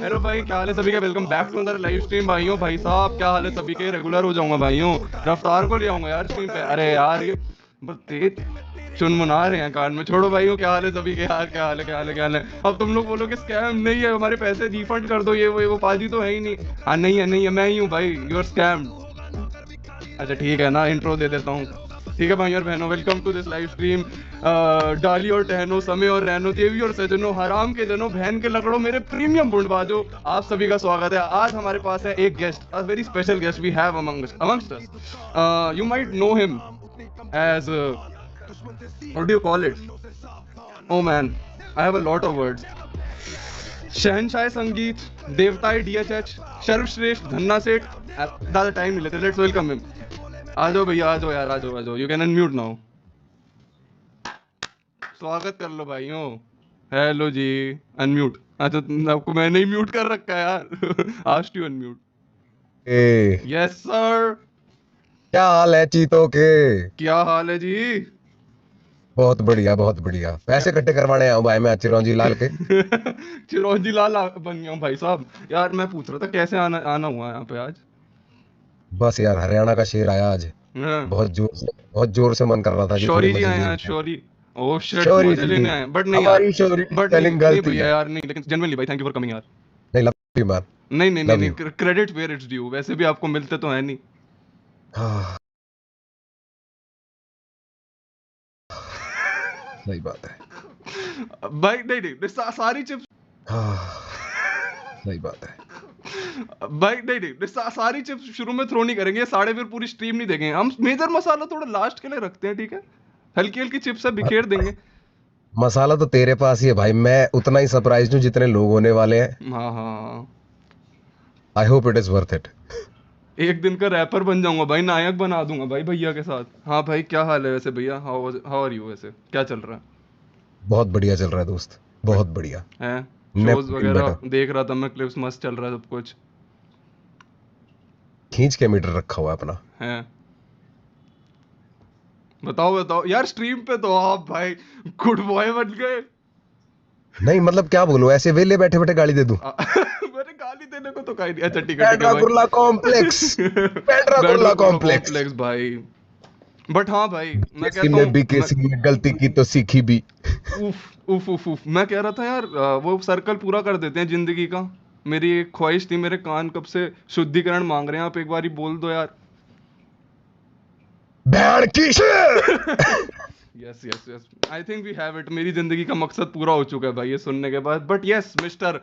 Hello भाई, क्या हाल है सभी का? वेलकम बैक टू अंदर लाइव स्ट्रीम भाइयों। भाई साहब क्या हाल है सभी के? रेगुलर हो जाऊंगा भाइयों, रफ्तार को ले आऊंगा यार स्ट्रीम पे। अरे यार ये बस तेज चुनमुना रहे हैं कान में। छोड़ो भाइयों, क्या हाल है सभी के यार? क्या हाल है, क्या हाल है, क्या हाल है? अब तुम लोग बोलोगे स्कैम नहीं है, हमारे पैसे रिफंड कर दो, ये वो पाजी तो है ही नहीं। हाँ नहीं है, नहीं है, मैं ही हूँ भाई, यू आर स्कैम। अच्छा ठीक है ना, इंट्रो दे देता हूँ। ठीक है भाई और बहनों, welcome to this live stream. डाली और टहनो, समय और रहनो, देवी और सजनों, हराम के जनों, बहन के लकड़ों, मेरे प्रीमियम बुंडबाजों, आप सभी का स्वागत है। आज हमारे पास है एक guest, a very special guest we have amongst us. You might know him as what do you call it? Oh man, I have a lot of words. शहनशाह संगीत, देवताए डीएचएच, सर्वश्रेष्ठ धन्ना सेठ। ज़्यादा टाइम नहीं लेते, लेट्स वेलकम हिम। आ जाओ भैया, आ जाओ यार, आ जाओ, आ जाओ। You can unmute now. स्वागत कर लो भाइयों। हेलो जी। अनम्यूट। अच्छा, आपको मैंने ही म्यूट कर रखा है यार। Asked you unmute. A, yes sir. क्या हाल है चीतों के? क्या हाल है जी? बहुत बढ़िया, बहुत बढ़िया। क्या? पैसे इकट्ठे करवाने आया हूँ भाई मैं चिरौंजी लाल के। चिरौंजी लाल बन गया हूँ भाई साहब। यार मैं पूछ रहा था कैसे आना आना हुआ यहाँ पे आज। बस यार, हरियाणा का शेर आया आज। हाँ। बहुत जोर से मन कर रहा था कि थोड़ी शौरी जी आए मजेदार हैं आज, बात। शौरी। ओह शिट, शौरी मजे जी, लेने आए बट नहीं यार। हमारी शौरी की बट नहीं स्पेलिंग नहीं गलती भैया है। यार, नहीं, लेकिन जेन्युइनली भाई थैंक यू फॉर कमिंग यार। नहीं, लव यू मैन। नहीं नहीं नहीं लव नहीं, you. Credit where it's due, वैसे भी आपको मिलते तो है नहीं। हाँ, सही बात है। भाई नहीं नहीं सारी चिप्स। हाँ, सही बात है। भाई नहीं नहीं सारी चिप्स शुरू में थ्रो नहीं करेंगे, साढ़े फिर पूरी स्ट्रीम नहीं देंगे हम। मेजर मसाला थोड़ा लास्ट के लिए रखते हैं, ठीक है? हल्की हल्की चिप्स है, बिखेर देंगे। मसाला तो तेरे पास ही है भाई, मैं उतना ही सरप्राइज हूँ जितने लोग होने वाले हैं। हाँ हाँ। I hope it is worth it. एक दिन का रैपर बन जाऊंगा भाई, नायक बना दूंगा भाई भैया के साथ। हाँ भाई, क्या हाल है वैसे भैया? How are you? वैसे क्या चल रहा बहुत बढ़िया चल रहा है दोस्त, है? बहुत बढ़िया। हैं? Shows never been better. वगैरह देख रहा था मैं, क्लिप्स मस्त चल रहा है सब कुछ। खींच के मीटर रखा हुआ है अपना। हैं? बताओ बताओ यार, स्ट्रीम पे तो आप भाई गुड बॉय बन गए। नहीं मतलब क्या बोलूं, ऐसे वेले बैठे बैठे गाली दे दूं? मैंने गाली देने को तो कहा ही नहीं। अच्छा ठीक है पेंड्रा भाई। कुर्ला कॉम्प्लेक्स। पेंड्रा बैंड्रा कुर्ला कुल्ला कॉम्प्लेक्स। कॉम्प्लेक्स भाई। बट हाँ भाई, मैं बीकेसी कहता ने हूँ मैं बीकेसी में गलती की तो सीखी भी। उफ उफ उफ उफ, मैं कह रहा था यार, वो सर्कल पूरा कर देते हैं जिंदगी का। मेरी एक ख्वाहिश थी, मेरे कान कब से शुद्धिकरण मांग रहे हैं, आप एक बारी बोल दो यार। भैन की शेर। Yes yes yes, I think we have it. मेरी जिंदगी का मकसद पूरा हो चुका है भाई ये सुनने के बाद। But yes mister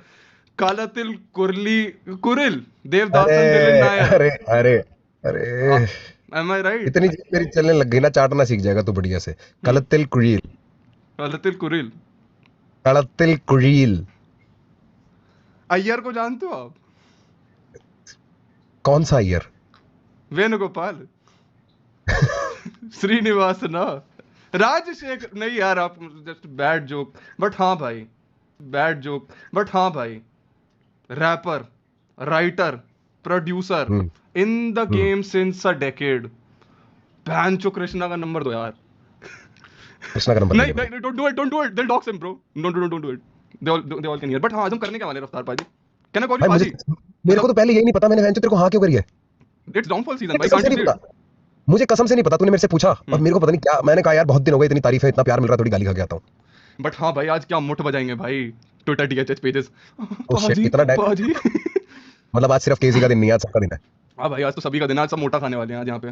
कालातिल Kurli Kuril अरे देवदासन दिलिन नायर। अरे अरे अरे, एम आई राइट? इतनी जीभ मेरी चलने लग गई ना, चाटना सीख जाएगा तू बढ़िया से। कलतिल कुड़ील। कालातिल कुरिल। कलतिल कुड़ील। अय्यर को जानते हो आप? कौन सा ईयर? वेणुगोपाल। श्रीनिवास ना, राजशेखर नहीं यार, आप जस्ट बैड जोक। बट हाँ भाई, बैड जोक। बट हाँ भाई, rapper, writer, producer hmm. In the hmm. Game since a decade. बहनचो कृष्णा का नंबर दो यार। कृष्णा का नंबर ले नहीं ले भाई। नहीं, don't do it, they dox him bro. Don't do it. They all can hear. But हाँ, आज हम करने क्या वाले हैं रफ्तार पाजी? कैन आई कॉल यू भाई मुझे पाजी? मेरे को मतलब तो पहले यही नहीं पता, मैंने तेरे को हाँ क्यों करी है? इट्स डाउनफॉल सीजन मुझे भाई, कसम कांट से यू नहीं सी पता। इट? मुझे कसम से नहीं पता, तूने मेरे से पूछा और मेरे को पता नहीं क्या, मैंने कहा यार बहुत दिन हो गए, इतनी तारीफ है, इतना प्यार मिल रहा है, थोड़ी गाली खा के आता हूँ। बट हाँ भाई, आज क्या मुठ बजाएंगे भाई। Twitter DHH pages. Oh shit, पाजी इतना पाजी। मतलब आज सिर्फ केसी का दिन नहीं है, आज सबका दिन है। हाँ भाई, आज तो सभी का दिन है, आज सब मोटा खाने वाले हैं आज यहाँ पे।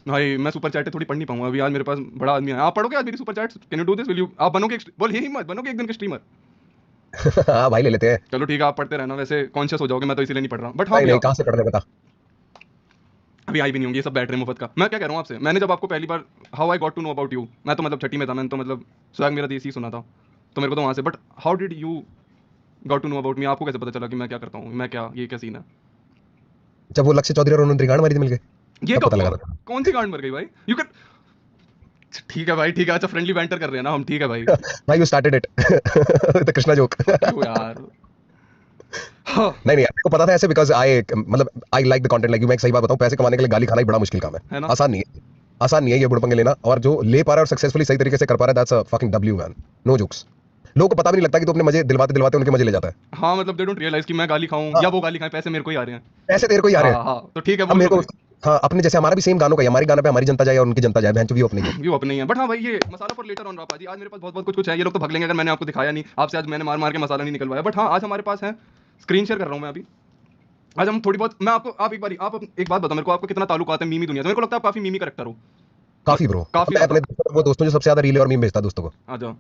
भाई मैं सुपर चैट थोड़ी पढ़ नहीं पाऊंगा अभी, आज मेरे पास बड़ा आदमी है। आप पढ़ोगे आज मेरी super chat? Can you do this? Will you? आप बनोगे बोल यही मत, बनोगे एक दिन के स्ट्रीमर? हाँ भाई, ले लेते हैं। चलो ठीक है, आप पढ़ते रहना, वैसे कॉन्शियस हो जाओगे, मैं तो इसीलिए नहीं पढ़ रहा। बट हाँ नहीं भैया, नहीं, कहाँ से पढ़ रहे बता। अभी आई भी नहीं होंगी ये सब बैटरी मुफ्त का। मैं क्या कह रहा हूँ आपसे, मैंने जब आपको पहली बार how I got to know about you, मैं तो मतलब छठी में था, मैंने तो मतलब स्वैग मेरा देसी सुना था, तो मेरे को तो वहाँ से। But how did you got to know about me? आपको कैसे पता चला कि मैं क्या करता हूँ, मैं क्या, ये क्या सीन है? जब वो लक्ष्य चौधरी और उन्होंने रिगार्ड मारी थी मिलके, ये तब कब पता हुआ? लगा था। कौन सी गांड मर गई भाई? You can. ठीक है भाई, ठीक है। अच्छा फ्रेंडली बैंटर कर रहे हैं ना हम, ठीक है भाई। भाई you started it. The Krishna joke. Fuck you यार। हाँ। नहीं नहीं, मेरे को पता था ऐसे, बिकॉज आई मतलब I like the content like you. मैं एक सही बात बताऊं, पैसे कमाने के लिए गाली खाना ही बड़ा मुश्किल काम है। है ना? आसान नहीं है। आसान नहीं है ये बुड़पंगे लेना, और जो ले पा रहा है और सक्सेसफुली सही तरीके से कर पा रहा है, that's a fucking W man. No jokes. लोगों को पता भी नहीं लगता कि तू अपने मजे दिलवाते दिलवाते उनके मजे ले जाता है। हाँ मतलब दे डोंट रियलाइज कि मैं गाली खाऊं हाँ, या वो गाली खाएं, पैसे मेरे को ही आ रहे हैं। ऐसे तेरे को ही आ रहे हाँ हैं। हाँ तो ठीक है, अब बोल मेरे दो को भाई। हाँ, अपने जैसे हमारा भी सेम गानों का है, हमारी गाना पे हमारी जनता जाए और उनकी जनता जाए, बहन भी अपनी है। व्यू अपने ही है, बट हाँ भाई ये मसाला फॉर लेटर ऑन रापा जी, आज मेरे पास बहुत बहुत कुछ कुछ है, ये लोग तो भग लेंगे अगर मैंने आपको दिखाया नहीं, आपसे आज मैंने मार मार के मसाला नहीं निकलवाया, बट हाँ आज हमारे पास है, स्क्रीन शेयर कर रहा हूँ मैं अभी। आज हम थोड़ी बहुत, मैं आपको, आप एक बार एक बात बताओ मेरे को, आपको कितना ताल्लुकात है मीमी दुनिया से? मेरे को लगता है आप काफी मीमी करेक्टर हो। काफी ब्रो, काफी मैं अपने ज्यादा। वो दोस्तों जो सबसे ज्यादा रील और मीम भेजता है दोस्तों को। आ जाओ,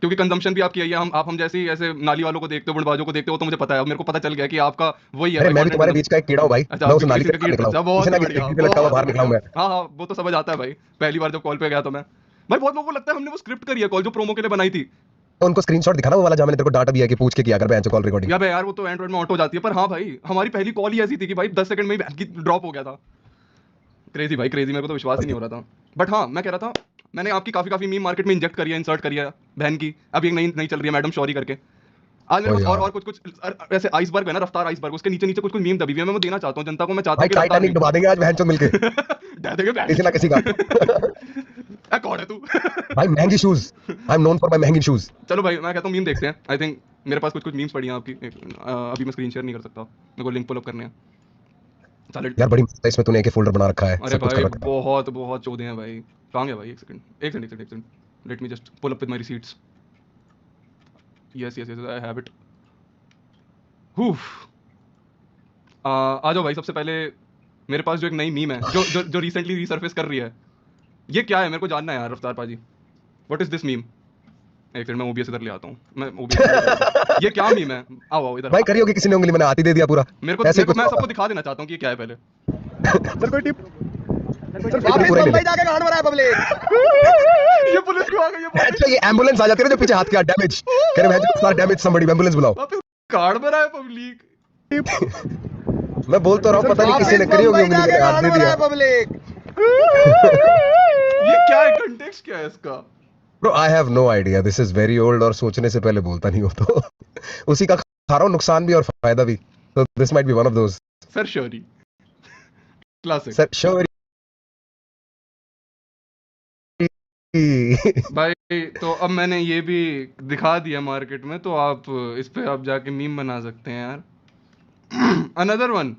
क्योंकि कंजम्पशन भी आपकी यही है, हम जैसे ही ऐसे नाली वालों को देखते हो, बुंडबाजों को देखते हो, तो मुझे पता है, अब मेरे को पता चल गया कि आपका वही है अरे भाई, मैं भी कंटेंट तुम्हारे कंजम्पशन। बीच का एक कीड़ा हूँ भाई, अच्छा मैं आप उस भी नाली किसी से का बाहर कीट, निकला अच्छा हूँ, किसी बहुत ना ही किसी बढ़िया, डिग्री पे लटका हुआ बहुत ही बाहर निकला बढ़िया। हूँ मैं। हाँ हाँ वो तो समझ आता है भाई, पहली बार जब कॉल पे गया तो मैं, भाई बहुत लोगों को लगता है हमने वो स्क्रिप्ट करी है कॉल, जो प्रोमो के लिए बनाई थी। तो उनको स्क्रीनशॉट दिखाना वो वाला, जहाँ मैंने तेरे को डांटा भी है कि पूछ के किया कर बेंच कॉल रिकॉर्डिंग। या बे यार वो तो एंड्रॉइड में ऑटो जाती है, पर हाँ भाई हमारी पहली कॉल ही ऐसी थी कि भाई 10 सेकंड में ही ड्रॉप हो गया था। क्रेजी भाई क्रेजी, मेरे को तो विश्वास ही नहीं हो रहा था। बट हाँ मैं कह रहा था, मैंने आपकी काफी काफी मीम मार्केट में इंजेक्ट करी है, इंसर्ट करी है, बहन की अभी एक नई नई चल रही है मैडम शौरी करके। आज मेरे ओ पास यार और कुछ कुछ ऐसे आइसबर्ग है ना, रफ्तार आइसबर्ग, उसके नीचे नीचे कुछ कुछ मीम दबी हुई है, मैं वो देना चाहता हूँ जनता को, मैं चाहता भाई, हूँ कि रफ्तार टाइटैनिक भी डुबा देंगे आज बहन चो मिलके, दे देंगे बैंड किसी ना किसी का। कौन है तू भाई महंगी shoes, I am known for my महंगी शूज। चलो भाई मैं कहता हूँ मीम देखते हैं, आई थिंक मेरे पास कुछ कुछ मीम्स पड़ी हैं आपकी, अभी मैं स्क्रीन शेयर नहीं कर सकता, मेरे को लिंक पुल अप करने हैं। चलो यार बड़ी मस्त है, इसमें तूने एक फोल्डर बना रखा है, अरे सब कुछ कर भाई रखा है। बहुत बहुत चौधे हैं भाई। कहाँ गया भाई, एक सेकंड एक सेकंड एक सेकंड एक second, let me just pull up with my receipts. Yes yes yes I have it. आ जाओ भाई, सबसे पहले मेरे पास जो एक नई मीम है जो जो जो रिसेंटली रिसर्फेस कर रही है, ये क्या है मेरे को जानना है यार रफ्तार पाजी, व्हाट इज दिस मीम? एक सेकंड मैं ओबीएस इधर ले आता हूँ, मैं ओबीएस इधर ले आता हूँ, ये क्या मीम है? आओ आओ इधर। भाई करी होगी किसी ने उंगली, मैंने हाथ ही दे दिया पूरा, ऐसे मेरे ही को कुछ मैं होगा। सबको दिखा देना चाहता हूँ कि ये क्या है पहले। सर कोई टिप, सर वापस पूरा ही ले मुंबई ले। जाके गांड भरा है पब्लिक। ये पुलिस क्यों आ गई, ये पुलिस अच्छा ये एम्बुलेंस आ जाती है ना जो पीछे हाथ किया डैमेज, कह रहे हैं सारा डैमेज, समबडी एम्बुलेंस बुलाओ। वापस कार्ड में रहा है पब्लिक। मैं बोल तो रहा हूँ, पता नहीं किसी ने वापस करी होगी मुंबई उंगली, जाके मैंने हाथ गांड दे भरा दिया। है पब्लिक। ये क्या है, कंटेक्स्ट क्या है इसका? Bro I have no idea, this is very old और सोचने से पहले बोलता नहीं हो तो उसी का खा रहा हूँ, नुकसान भी और फायदा भी, तो this might be one of those. Sir sorry classic. Sir sure भाई तो अब मैंने ये भी दिखा दिया मार्केट में, तो आप इस पे आप जाके मीम बना सकते हैं यार। Another one,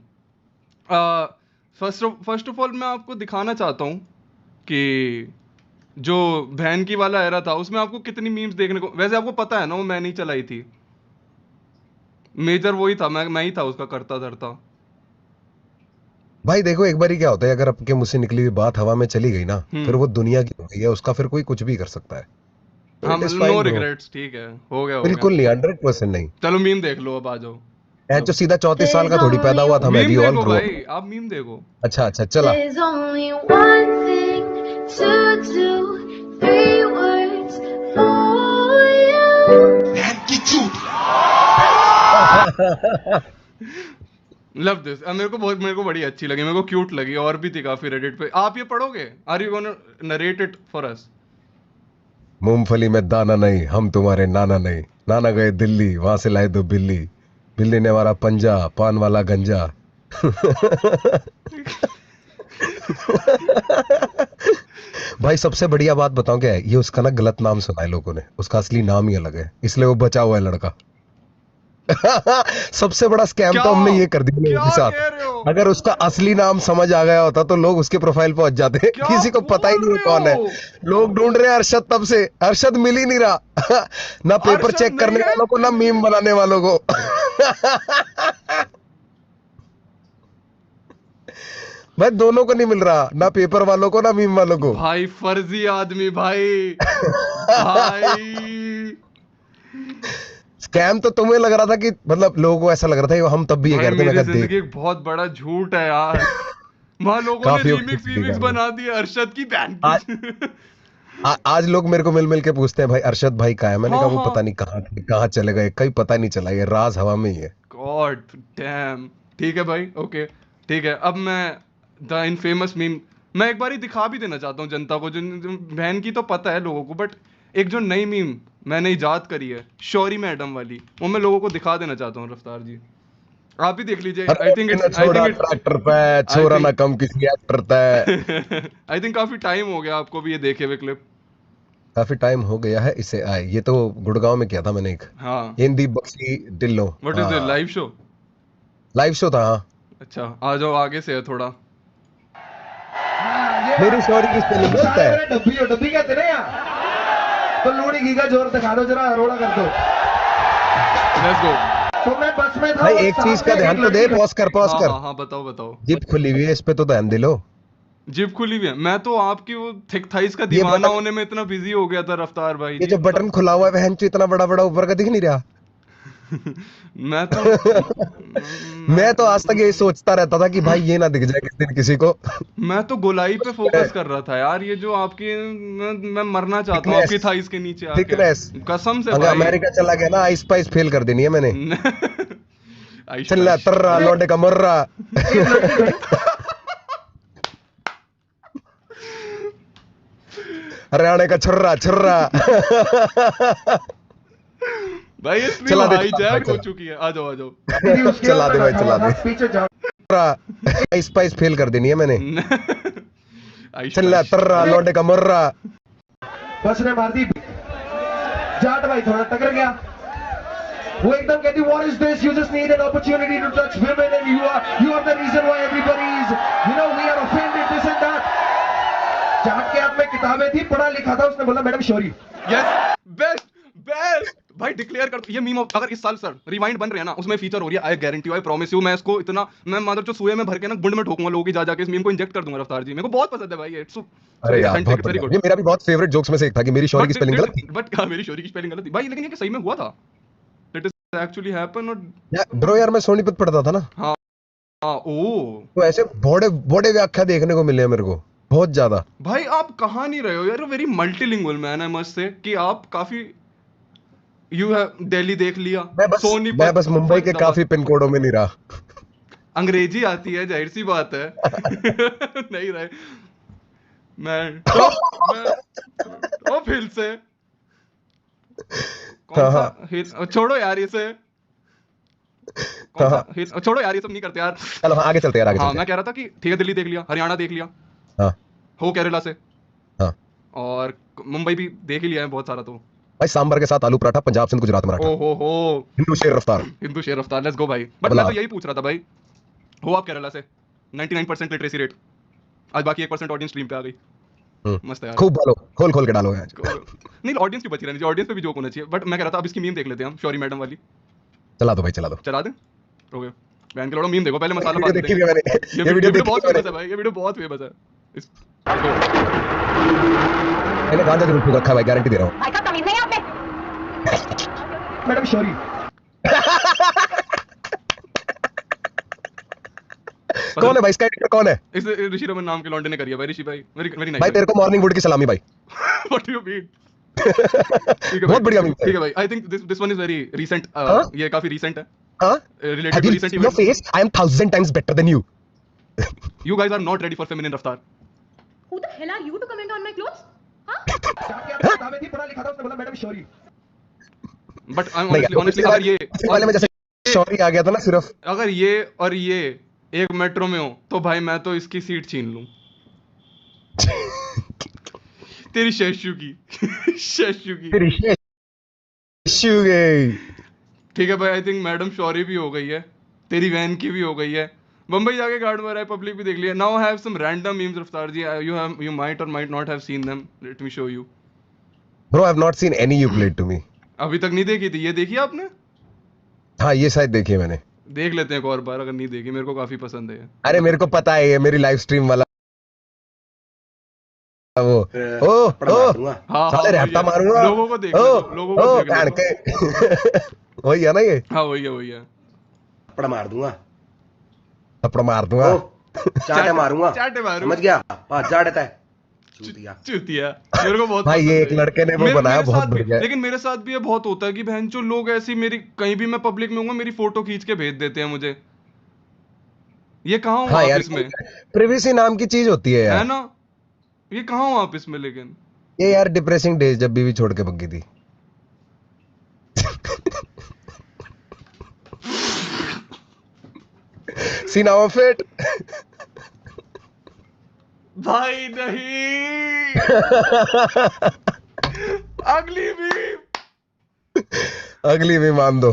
first of all मैं आपको दिखाना चाहता हूँ कि जो बहन की वाला एरा था उसमें आपको कितनी मीम्स देखने को, वैसे आपको पता है ना वो मैं नहीं चलाई थी, मेजर वही था, मैं ही था उसका करता धरता। भाई देखो एक बार ही क्या होता है, अगर आपके मुंह से निकली हुई बात हवा में चली गई ना, फिर वो दुनिया की हो गई है, उसका फिर कोई कुछ भी कर सकता है, तो हाँ इट इज मतलब नो फाइन ब्रो। रिग्रेट्स, ठीक है, हो गया हो गया। बिल्कुल नहीं, 100% नहीं। चलो मीम देख लो, अब आ जाओ। मैं तो सीधा 34 साल का थोड़ी पैदा हुआ था, मैं मीम भी ऑल देखो ग्रो। भाई, आप मीम देखो। अच्छा अच्छा चला। There's only one thing to do, three words for you. Love this, मेरे को बड़ी अच्छी लगी, मेरे को क्यूट लगी, और भी थी काफी रेडिट पे। आप ये पढ़ोगे? Are you gonna narrate it for us? मूंगफली में दाना नहीं, हम तुम्हारे नाना नहीं, नाना गए दिल्ली, वहां से लाए दो बिल्ली, बिल्ली ने मारा पंजा, पान वाला गंजा। भाई सबसे बढ़िया बात बताऊं क्या है, ये उसका ना गलत नाम सुना है लोगों ने, उसका असली नाम ही अलग है, इसलिए वो बचा हुआ है लड़का। सबसे बड़ा स्कैम क्या तो हमने ये कर दिया लोगों के क्या साथ। कह रहे हो? अगर उसका असली नाम समझ आ गया होता तो लोग उसके प्रोफाइल पहुंच जाते, क्या किसी को पता ही बोल नहीं रहे कौन है। हो? लोग ढूंढ रहे हैं अरशद, तब से अरशद मिल ही नहीं रहा। ना पेपर अरशद चेक नहीं करने है? वालों को, ना मीम बनाने वालों को। भाई दोनों को नहीं मिल रहा, ना पेपर वालों को ना मीम वालों को। भाई फर्जी आदमी भाई, भाई स्कैम तो तुम्हें लग रहा था कि, मतलब लोगों को ऐसा लग रहा था कि हम तब भी ये भाई करते, मैं मेरी कहा जिंदगी देख एक बहुत बड़ा झूठ है यार। वहां लोगों ने काफी रीमिक्स वीमिक्स बना दिए अरशद की बैंड आज आज लोग मेरे को मिल मिल के पूछते हैं भाई अरशद भाई कहाँ है, मैंने हाँ कहा वो हाँ, पता नहीं कहाँ थे, कहाँ चले गए, कहीं पता नहीं चला, ये राज हवा में ही है। God damn. ठीक है भाई, ओके ठीक है। अब मैं द इनफेमस मीम मैं एक बार ही दिखा भी देना चाहता हूँ जनता को, जो बहन की तो पता है लोगों को, बट एक जो नई मीम मैंने इजाद करी है शौरी मैडम वाली, वो मैं लोगों को दिखा देना चाहता हूँ। रफ्तार जी आप भी देख लीजिए। आई थिंक इट्स छोड़ा ट्रैक्टर पे छोरा ना कम किसी एक्टर पे। आई थिंक काफी टाइम हो गया आपको भी ये देखे हुए क्लिप। काफी टाइम हो गया है इसे आए। ये तो गुड़गांव में किया था मैंने एक। हाँ हिंदी बक्सी दिल्लो। What is the live show? Live show था। हाँ अच्छा आ जाओ आगे से है थोड़ा। मेरी सॉरी की स्पेलिंग गलत है। मेरे डब्बी हो, डब्बी कहते ना यार। तो लूड़ी घी का जोर दिखा दो जरा, रोड़ा कर दो। Let's go. तो मैं बस में था भाई और एक चीज साथ का में ध्यान एक तो दे। लड़की पॉज कर पॉज हाँ कर। हाँ हाँ बताओ बताओ। जिप खुली हुई है, इस पे तो ध्यान दे लो। जिप खुली हुई है। मैं तो आपकी वो थिक थाइस का ये दीवाना बटन, होने में इतना बिजी हो गया था रफ्तार भाई ये जी जो बटन खुला हुआ है बहन चो, इतना बड़ा बड़ा ऊपर का दिख नहीं रहा। मैं तो मैं तो आज तक यही सोचता रहता था कि भाई ये ना दिख जाए किस दिन किसी को। मैं तो गोलाई पे फोकस कर रहा था यार। ये जो आपकी मैं मरना चाहता हूँ आपकी थिकनेस, थाइस के नीचे आके। थिकनेस। कसम से अगर भाई। अमेरिका चला गया ना, आइस पाइस फेल कर देनी है मैंने। आइश चल पाइश। तर्रा लौंडे का मर्रा। एक लड़की खड़ी। हरियाणा का छुर्रा छुर्रा। भाई ये स्ट्रीम चला दे हाईजैक हो चला। चुकी है। आ जाओ आ जाओ। थी उसके चला और दे मैं भाई, बैठा चला हुआ दे। था, पीछे जा। आइस पाइस फेल कर देनी है मैंने। आइश चल पाइश। तर्रा लौंडे का मर्रा। बस ने मार दी जाट। भाई थोड़ा टकर गया। वो एकदम कहती what is this, you just need an opportunity to touch women and you are the reason why everybody is, you know, we are offended, this and that. Jat के हाथ में किताबें थी, पढ़ा लिखा था। उसने बोला madam sorry. Yes best best भाई डिक्लेयर कर। ये मीम अगर इस साल सर रिवाइंड बन रहे हैं ना उसमें फीचर हो रही है। I guarantee you, I promise you, मैं इसको इतना मैं मतलब जो सुए में भर के ना गुंड में ठोकूंगा लोगों की जा के इस मीम को इंजेक्ट कर दूंगा रफ्तार जी। मेरे को बहुत पसंद है भाई। इट्स अरे यार बहुत वेरी बढ़िया। गुड। ये मेरा भी बहुत फेवरेट जोक्स में से एक था कि मेरी शौरी की स्पेलिंग गलत थी। बट हाँ मेरी शौरी की स्पेलिंग गलत थी भाई। लेकिन ये सही में हुआ था। It is actually happen. और यार ब्रो यार मैं सोनीपत पढ़ता था ना, हाँ ओ तो ऐसे बड़े बड़े व्याख्या देखने को मिले हैं मेरे को बहुत ज्यादा। भाई आप कहाँ नहीं रहे हो यार। Very multilingual man, I must say कि आप काफी यू हैव दिल्ली देख लिया मैं बस मुंबई के काफी पिन कोडों में नहीं रहा। अंग्रेजी आती है जाहिर सी बात है। नहीं रहे मैं टॉप हिल से कौन सा हिल छोड़ो यार इसे। कौन सा हिल छोड़ो यार ये सब नहीं करते यार। चलो हाँ आगे चलते हैं, आगे हाँ चलते मैं कह रहा था कि ठीक है दिल्ली देख लिया, हरियाणा देख लिया, हैं। हाँ हो केरला से, हाँ और मुंबई भी देख ही लिया है बहुत सारा। तो भाई सांबर के साथ आलू पराठा, पंजाब सिंध गुजरात मराठा। ओ हो हिंदू शेर रफ्तार। हिंदू शेर रफ्तार। लेट्स गो भाई। बट अब मैं तो लाओ। यही पूछ रहा था भाई, हो आप केरला से 99% लिटरेसी रेट। आज बाकी 1% ऑडियंस स्ट्रीम पे आ गई। मस्त है यार। खूब डालो, खोल खोल के डालो यार। नहीं ऑडियंस की बची रहनी चाहिए, ऑडियंस पे भी जोक होना चाहिए। बट मैं कह रहा था अब इसकी मीम देख लेते हैं हम, शौरी मैडम वाली। चला दो भाई, चला दो। चला दें ओके। बहन के लड़ो मीम देखो पहले, मसाला वीडियो बाद में देखी देंगे। है मैंने, ये वीडियो बहुत देखी है फेमस है भाई। ये वीडियो बहुत फेमस है। मैंने गांजा जरूर फूक रखा है भाई, गारंटी दे रहा हूँ। भाई साहब तमीज नहीं है आपने? मैडम शौरी। कौन है भाई इसका एडिटर कौन है? इस ऋषि रमन नाम के लौंडे ने करी है भाई। ऋषि भाई वेरी वेरी नाइस भाई तेरे को मॉर्निंग वुड की सलामी भाई। What do you mean? बहुत बढ़िया मीम है। ठीक है भाई। I think this one is very recent. ये काफी रीसेंट है। हाँ? Related Have to you recent seen your event. face? I am 1000 times better than you. You guys are not ready for feminine रफ्तार। Who the hell are you to comment on my clothes? हाँ? जाट के हाथ में किताबें थी, पढ़ा लिखा था। उसने बोला मैडम शौरी। बट नहीं यार, ऑनेस्टली पिछले अगर ये वाले में जैसे शौरी आ गया था ना सिर्फ। अगर ये और ये एक मेट्रो में हो तो भाई मैं तो इसकी सीट छीन लूं। तेरी शेषु की शेषु की। ठीक है भाई। आई थिंक मैडम शौरी भी हो गई है, तेरी वैन की भी हो गई है। बम्बई जाके गार्ड मारा है, पब्लिक भी देख लिया। Now have some random memes Raftaar ji. You might or might not have seen them. Let me show you. Bro, I have not seen any you played to me. अभी तक नहीं देखी थी। ये देखी आपने? हाँ ये शायद देखी है मैंने। देख लेते हैं एक और बार अगर नहीं देखी। मेरे को काफी पसंद है। अरे मेरे को पता है ये मेरी लाइव स्ट्रीम वाला वो। ओ हाँ साले रहता मारूंगा। लोगों को देख लोगों को देख भैन के। वही है ना ये। हाँ वही है थप्पड़ मार दूंगा। थप्पड़ मार दूंगा। चाटे मारूंगा। चाटे मारूंगा। समझ गया? हाँ जा देता है। चूतिया। मेरे को बहुत भाई ये पसंद एक है। लड़के ने वो मेरे बनाया बहुत साथ भी- बढ़िया। लेकिन मेरे साथ भी ये बहुत होता है कि बहन जो लोग ऐसी मेरी कहीं भी मैं पब्लिक में हूँ मेरी फोटो खींच के भेज देते हैं मुझे। ये कहाँ हूँ हाँ आप यार, इसमें? प्रिवेसी नाम की चीज होती है है यार। ना? ये कहाँ हूँ आप इसमें? लेकिन ये यार डिप्रेसिंग डेज जब बीवी छोड़ के भगी थी। See now I'm fit. भाई नहीं अगली बीप अगली भी मान दो।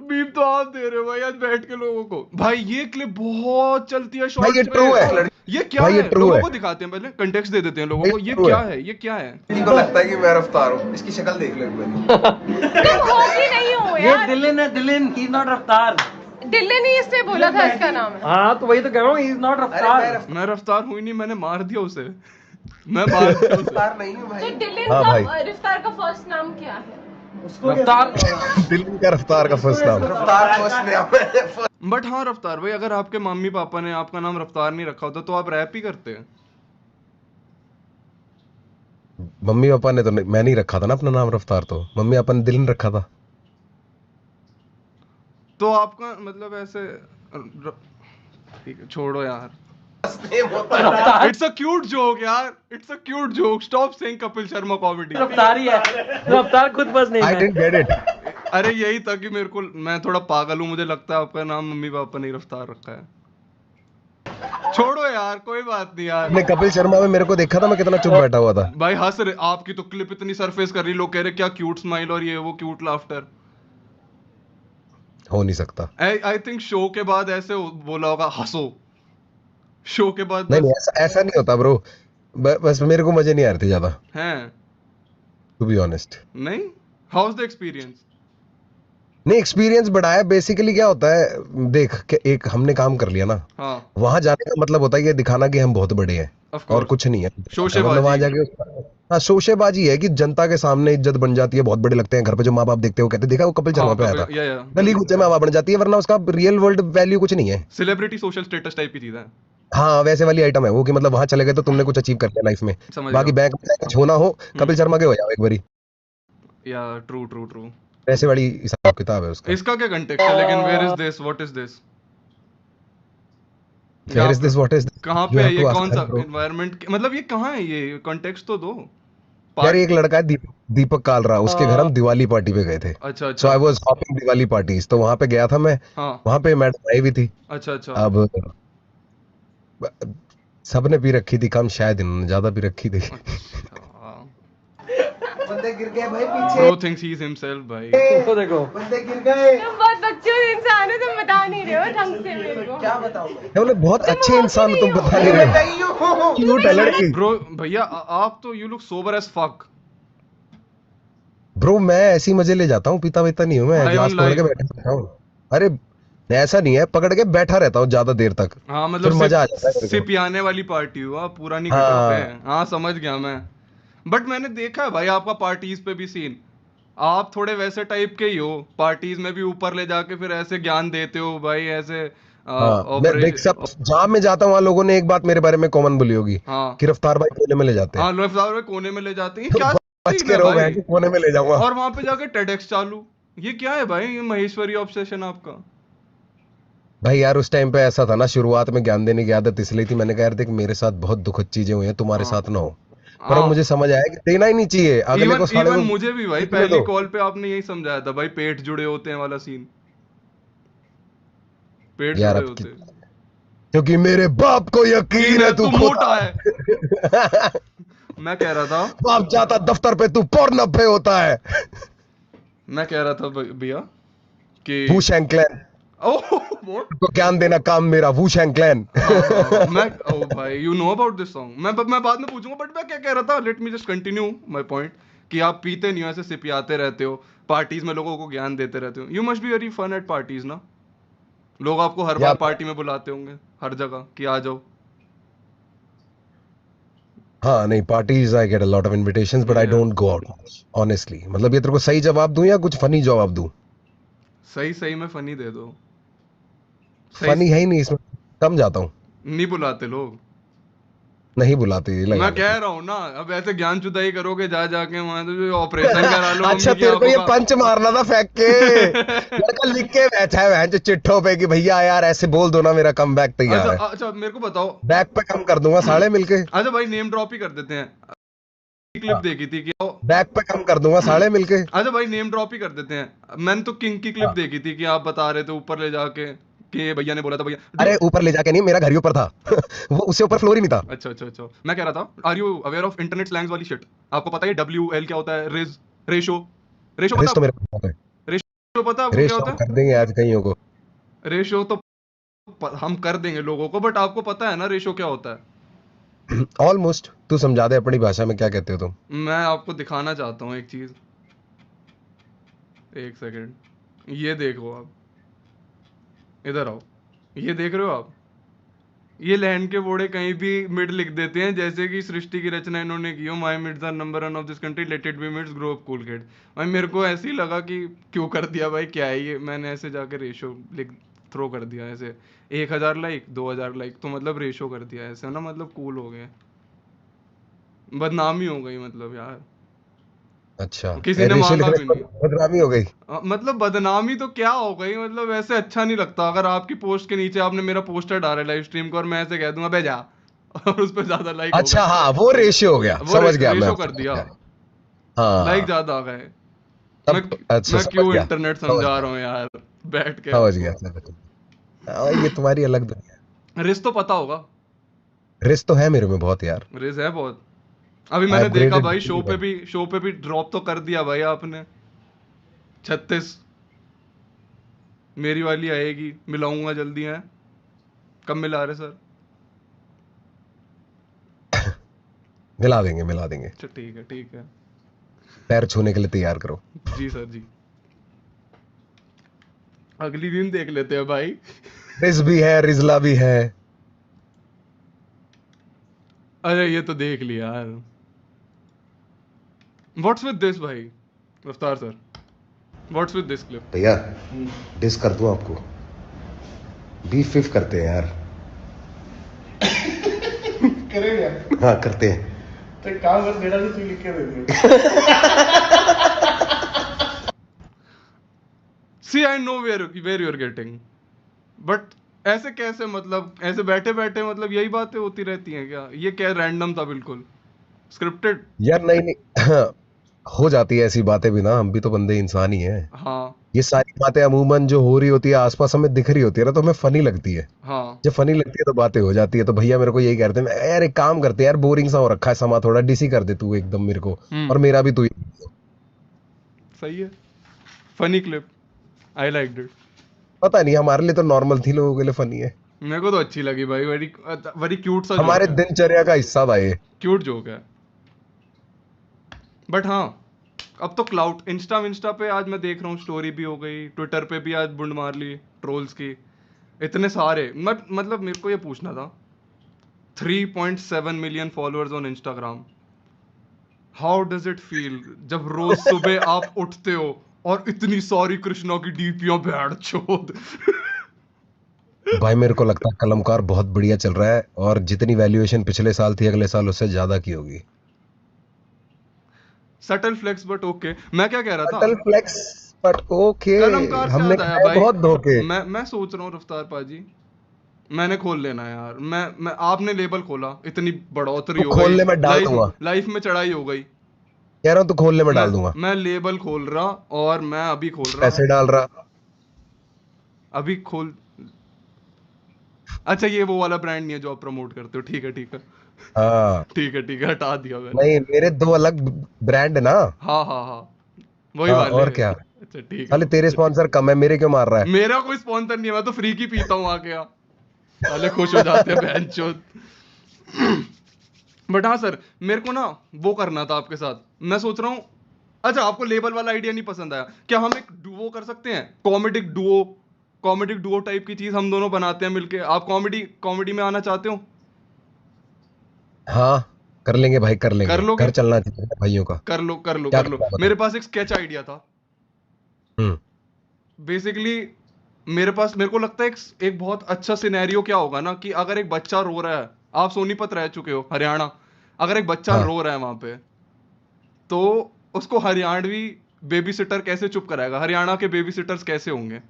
बीप तो आप दे रहे हो भाई आज बैठ के लोगों को। भाई ये क्लिप बहुत चलती है भाई शॉर्ट्स ये ट्रू है। ये क्या भाई ये है ट्रू लोगों है। को दिखाते हैं, पहले कंटेक्स्ट दे देते हैं लोगों भाई को। ये ये true क्या है। है, ये क्या है? इनको लगता है कि मैं रफ्तार हूँ, इसकी शक्ल देख लो एक बार। तुम हो कि नहीं हो ये यार? दिल्ली ने दिल्ली ही नॉट रफ्तार। दिल्ली ने इसने बोला था इसका नाम है। हाँ तो वही तो कह रहा हूँ, ही इज नॉट रफ्तार। मैं रफ्तार हुई नहीं, मैंने मार दिया उसे। मैं मार दिया उसे। नहीं हूँ तो दिल्ली हाँ भाई। का रफ्तार का फर्स्ट नाम क्या है? रफ्तार दिल्ली का रफ्तार का फर्स्ट नाम। बट हाँ रफ्तार भाई, अगर आपके मम्मी पापा ने आपका नाम रफ्तार नहीं रखा होता तो आप रैप ही करते हैं। मम्मी पापा ने तो मैं नहीं रखा था ना अपना नाम रफ्तार, तो मम्मी पापा ने दिल ने रखा था। तो आपका मतलब ऐसे ठीक है छोड़ो यार। इट्स अ क्यूट जोक यार, it's a cute joke. Stop saying Kapil Sharma comedy. रफ्तार ही है, रफ्तार खुद बस नहीं आई है। Didn't get it. अरे यही था कि मेरे को, मैं थोड़ा पागल हूँ, मुझे लगता है आपका नाम मम्मी पापा ने रफ्तार रखा है। छोड़ो यार कोई बात नहीं यार। आपने कपिल शर्मा में मेरे को देखा था मैं कितना चुप बैठा हुआ था। भाई हंस रहे, आपकी तो क्लिप इतनी सरफेस कर रही, लोग कह रहे क्या क्यूट स्माइल और ये वो क्यूट लाफ्टर। हो नहीं सकता। आई थिंक शो के बाद ऐसे बोला होगा हंसो। शो के बाद नहीं बस नहीं, ऐसा नहीं होता ब्रो। बस मेरे को मजे नहीं आ रहे थे ज्यादा, हैं। To be honest. नहीं, हाउ इज द एक्सपीरियंस? नहीं, एक्सपीरियंस बढ़ाया। बेसिकली क्या होता है, देख के एक हमने काम कर लिया ना, हाँ वहां जाने का मतलब होता है ये दिखाना कि हम बहुत बड़े हैं ऑफ और कोर्स। कुछ नहीं है। शोशेबाजी। मतलब वहां जाके हाँ शोशेबाजी है कि जनता के सामने इज्जत बन जाती है, बहुत बड़े लगते हैं। घर पे जो माँ बाप देखते हैं वो कहते हैं देखा वो कपिल शर्मा पे आया था, या गली कुत्ते में हवा बन जाती है, वरना उसका रियल वर्ल्ड वैल्यू कुछ नहीं है। सेलिब्रिटी सोशल स्टेटस टाइप की चीज है। हाँ वैसे वाली आइटम है वो, कि मतलब वहां चले गए तो तुमने कुछ अचीव कर लिया लाइफ में। समझ बाकी गया। बैंक में कुछ होना हो, कपिल शर्मा के हो जाओ एक बारी। या ट्रू ट्रू ट्रू। वैसे वाली हिसाब किताब है उसका। इसका क्या कंटेक्स्ट है लेकिन? Where is this, what is this? Where is this? What is this? कहाँ You पे है have ये? to ask कौन her, सा bro. एनवायरनमेंट, मतलब ये कहाँ है? ये कॉन्टेक्स्ट तो दो। यार एक लड़का है दीपक कालरा, उसके घर हम दिवाली पार्टी पे गए थे। अच्छा सो आई अच्छा। वाज हॉपिंग दिवाली पार्टीज, तो वहां पे गया था मैं। हाँ वहां पे मैडम आई भी थी। अच्छा अच्छा। अब सबने भी रखी थी कम, शायद इन्होंने ज्यादा भी रखी थी। बंदे गिर गए भाई पीछे। Bro thinks he is himself भाई। तो देखो बंदे गिर गए। तुम बहुत बच्चों इंसान हो, तुम बता नहीं रहे हो ढंग से मेरे को। क्या बताऊं मैं? ये बोले बहुत अच्छे इंसान हो तुम, बता नहीं रहे हो। क्यूट है लड़की। ब्रो भैया आप तो you look sober as fuck. Bro मैं ऐसी मजे ले जाता हूँ, पीता वीता नहीं हूँ मैं, I ग्लास don't तोड़ like- के बैठा रहता हूँ। अरे ऐसा नहीं है, पकड़ के बैठा रहता हूँ ज्यादा देर तक। हाँ फिर मतलब मजा आ जाता है मेरे को। सिपियाने वाली पार्टी हुआ, पूरा नहीं हाँ। कटा पे। हाँ समझ गया मैं। बट मैंने देखा है भाई आपका पार्टीज पे भी सीन। आप थोड़े वैसे टाइप के ही हो, पार्टीज में भी ऊपर ले जाके फिर ऐसे ज्ञान देते हो भाई ऐसे। हाँ मैं देख सब जहाँ मैं जाता हूँ वहाँ लोगों ने एक बात मेरे बारे में कॉमन बोली होगी हाँ कि रफ्तार भाई कोने में ले जाते हैं। हाँ रफ्तार में कोने में ले जाते हैं। ये क्या बच सीन के है रहो, भाई? मैं कोने में ले जाऊंगा। और वहां पे जाके टेडेक्स चालू, ये क्या है भाई? ये महेश्वरी ऑब्सेशन आपका। भाई यार उस टाइम पे ऐसा था ना, शुरुआत में ज्ञान देने की आदत इसलिए थी, मैंने कहा यार देख मेरे साथ बहुत दुखद चीजें हुई हैं, तुम्हारे हाँ। साथ ना हो। पर अब मुझे समझ आया कि देना ही नहीं चाहिए अगले को, साले इवन को मुझे भी भाई सीखने पहली दो। कॉल पे आपने यही समझाया था भाई, पेट जुड़े होते हैं वाला सीन। पेट यार जुड़े अब होते हैं। क्योंकि मेरे बाप को यकीन है तू मोटा है। है। मैं कह रहा था बाप जाता दफ्तर पे, तू पोर्न पे होता है। मैं कह रहा था भैया कि वू शैंकलैन ओह what? को ज्ञान देना काम मेरा, वू शैंकलैन। मैं ओ भाई you know about this song. मैं बाद में पूछूंगा, बट मैं क्या कह रहा था, late me just continue my point कि आप पीते नहीं हो, ऐसे सिपियाते रहते हो, पार्टीज में लोगों को ज्ञान देते रहते हो। You must be very fun at parties ना। लोग आपको हर बार पार्टी में बुलाते होंगे हर जगह कि आ जाओ। हाँ नहीं, parties I get a lot of invitations but I don't go out honestly. मतलब ये तेरे को सही जवाब दूं या कुछ फनी जवाब दूं? सही सही में फनी दे दो। फनी है ही नहीं इसमें, कम जाता हूँ। नहीं बुलाते लोग, नहीं बुलाते ये लगा मैं लेते। कह रहा हूँ ना। अब ऐसे ज्ञान चुदाई करोगे जा जाके वहां तो ऑपरेशन करा लो। अच्छा मम्मी की तेरे को ये आंखों का। पंच मारना था फेंक के। लड़का लिख के बैठा है वहां जो चिट्ठों पे कि भैया यार ऐसे बोल दो ना, मेरा कम बैक तैयार है। अच्छा मेरे को बताओ। बैक पे कम कर दूंगा साले मिलके। अच्छा भाई नेम ड्रॉप ही कर देते हैं। क्लिप देखी थी कि बैक पे कम कर दूंगा साले मिलके। अच्छा भाई नेम ड्रॉप ही कर देते हैं। मैंने तो किंग की क्लिप देखी थी कि आप बता रहे थे ऊपर ले जाके कि ये भैया ने बोला था भैया अरे ऊपर ले जाके नहीं, मेरा घर ही ऊपर था। वो उससे ऊपर फ्लोर ही नहीं था। अच्छा अच्छा अच्छा, मैं कह रहा था are you aware of internet slangs वाली शिट? आपको पता है WL क्या होता है? रिज, रेशो, रेशो पता रेस तो आपको? मेरे को पता है। रेशो पता आपको रेस क्या तो होता हम कर देंगे आज कईयों को। है? रेशो तो हम कर देंगे लोगों को, बट आपको पता है ना रेशो क्या होता है? ऑलमोस्ट। तू समझा दे अपनी भाषा में क्या कहते हो तुम। मैं आपको दिखाना चाहता हूँ एक चीज, एक सेकेंड, ये देखो आप, इधर आओ, ये देख रहे हो आप? ये लैंड के बोर्डे कहीं भी मिड लिख देते हैं, जैसे कि सृष्टि की रचना इन्होंने की हो, my mids are number one of this country, let it be mids, grow up cool kid. भाई मेरे को ऐसे ही लगा कि क्यों कर दिया भाई, क्या है ये, मैंने ऐसे जाके रेशो लिख थ्रो कर दिया ऐसे, 1000 लाइक 2000 लाइक, तो मतलब रेशो कर दिया ऐसे ना, मतलब कूल हो गए, बदनामी हो गई मतलब यार, अच्छा, किसी ने रेशो मांगा लिखने भी से नहीं। बदनामी हो गई। मतलब बदनामी तो क्या हो गई, मतलब ऐसे अच्छा नहीं लगता अगर आपकी पोस्ट के नीचे आपने मेरा पोस्टर डाला है लाइव स्ट्रीम को और मैं ऐसे कह दूंगा बे जा, और उस पर ज्यादा लाइक हो अच्छा गए, हाँ, वो रेशियो हो गया, वो समझ गया मैं, रेशो अब कर समझ दिया, गया। लाइक हाँ, ज्यादा आ गए। मैं तब अच्छा मैं समझ क्यों गया, इंटरनेट समझ समझा गया, रहा हूँ यार बैठ के समझ आपको। गया, समझ गया। हाँ, ये तुम्हारी अलग दुनिया रिस तो पता होगा? है। रिस्क तो है मेरे में बहुत यार। रिस है बहुत। अभी आई मैंने देखा अपग्रेडेड भाई, डेली भाई। शो पे भी ड्रॉप तो कर दिया भाई आपने, 36, मेरी वाली आएगी, मिलाऊंगा जल्दी है। कब मिला रहे सर? मिला देंगे, मिला देंगे। अच्छा ठीक है ठीक है। पैर छूने के लिए तैयार करो। जी सर जी, अगली दिन देख लेते हैं भाई। रिज भी है, रिजला भी है। अरे ये तो देख लिया यार। व्हाट्स विद दिस भाई, रफ्तार sir, what's with this clip? भैया डिस कर दूं आपको, बीफ फिफ करते हैं यार। करेंगे। हाँ करते हैं। तो एक काम कर, मेरा भी तू लिख के दे दे। See I know where you are getting, but ऐसे कैसे, मतलब ऐसे बैठे बैठे मतलब यही बातें होती रहती हैं क्या? ये क्या रैंडम था बिल्कुल, स्क्रिप्टेड? यार नहीं नहीं, हो जाती है ऐसी बातें भी ना, हम भी तो बंदे इंसान ही हैं। हाँ ये सारी बातें अमूमन जो हो रही होती है आसपास हमें दिख रही होती है ना, तो हमें फनी लगती है। हाँ। जब फनी लगती है तो बातें हो जाती है। तो भैया मेरे को यही कहते हैं, यार एक काम करते हैं यार, बोरिंग सा हो रखा है समा, थोड़ा डीसी कर दे तू एकदम मेरे को, और मेरा भी तू ही। सही है, funny clip, I like it. पता नहीं, हमारे लिए तो नॉर्मल थी, लोगों के लिए फनी है। मेरे को तो अच्छी लगी भाई, वेरी वेरी क्यूट सा हमारे जोक है, दिनचर्या का हिस्सा था ये। क्यूट जोक है। बट हाँ, अब तो क्लाउड, इंस्टा पे आज मैं देख रहा हूँ, स्टोरी भी हो गई, ट्विटर पे भी आज बुंड मार ली ट्रोल्स की, इतने सारे, मतलब मेरे को ये पूछना था, 3.7 million followers on Instagram, how does it feel जब रोज सुबह आप उठते हो और इतनी सारी कृष्णा की डीपियां भेड़ चोद। भाई मेरे को लगता है कलमकार बहुत बढ़िया चल रहा है, और जितनी वैल्यूएशन पिछले साल थी अगले साल उससे ज्यादा की होगी। Subtle flex but okay. मैं क्या कह रहा था, अटल फ्लेक्स, बट ओके। कलमकार से हमने याद आया खाए भाई, बहुत धोखे। मैं सोच रहा हूँ रफ्तार पाजी, मैंने खोल लेना है यार, मैं आपने लेबल खोला, इतनी बढ़ोतरी तू हो गई, खोलने में डाल लाइफ दूंगा, लाइफ में चढ़ाई हो गई। कह रहा हूँ तू खोलने में मैं डाल दूंगा। मैं लेबल खोल रहा, और मैं अभी खोल रहा, पैसे डाल रहा। अभी खोल। अच्छा ये वो वाला ब्रांड नहीं है जो आप प्रमोट करते हो, ठीक है ठीक है, हाँ, ठीक है, हटा दिया मैंने। नहीं मेरे दो अलग ब्रांड है ना। हाँ हाँ हाँ, वही हाँ वाले। और क्या। अच्छा ठीक है, साले तेरे स्पॉन्सर कम है, मेरे क्यों मार रहा है। मेरा कोई स्पॉन्सर नहीं है, मैं तो फ्री की पीता हूँ आके यहाँ, साले खुश हो जाते हैं बहन चोद। बट हाँ सर, मेरे को ना वो करना था आपके साथ, मैं सोच रहा हूँ, अच्छा आपको लेबल वाला आइडिया नहीं पसंद आया क्या? हम एक डुओ कर सकते हैं, कॉमेडिक डुओ टाइप की चीज हम दोनों बनाते हैं मिलके। आप कॉमेडी कॉमेडी में आना चाहते हो? हाँ कर लेंगे भाई, कर कर लेंगे, लोगे? कर चलना चाहिए भाइयों का। कर लो कर लो क्या कर लो, करना है मेरे बता। पास एक स्केच आइडिया था हम्म। बेसिकली। मेरे को लगता है एक बहुत अच्छा सिनेरियो क्या होगा ना, कि अगर एक बच्चा रो रहा है, आप सोनीपत रह चुके हो, हरियाणा, अगर एक बच्चा हाँ रो रहा है वहां पे, तो उसको हरियाणवी बेबी सिटर कैसे चुप कराएगा? हरियाणा के बेबी सिटर्स कैसे होंगे?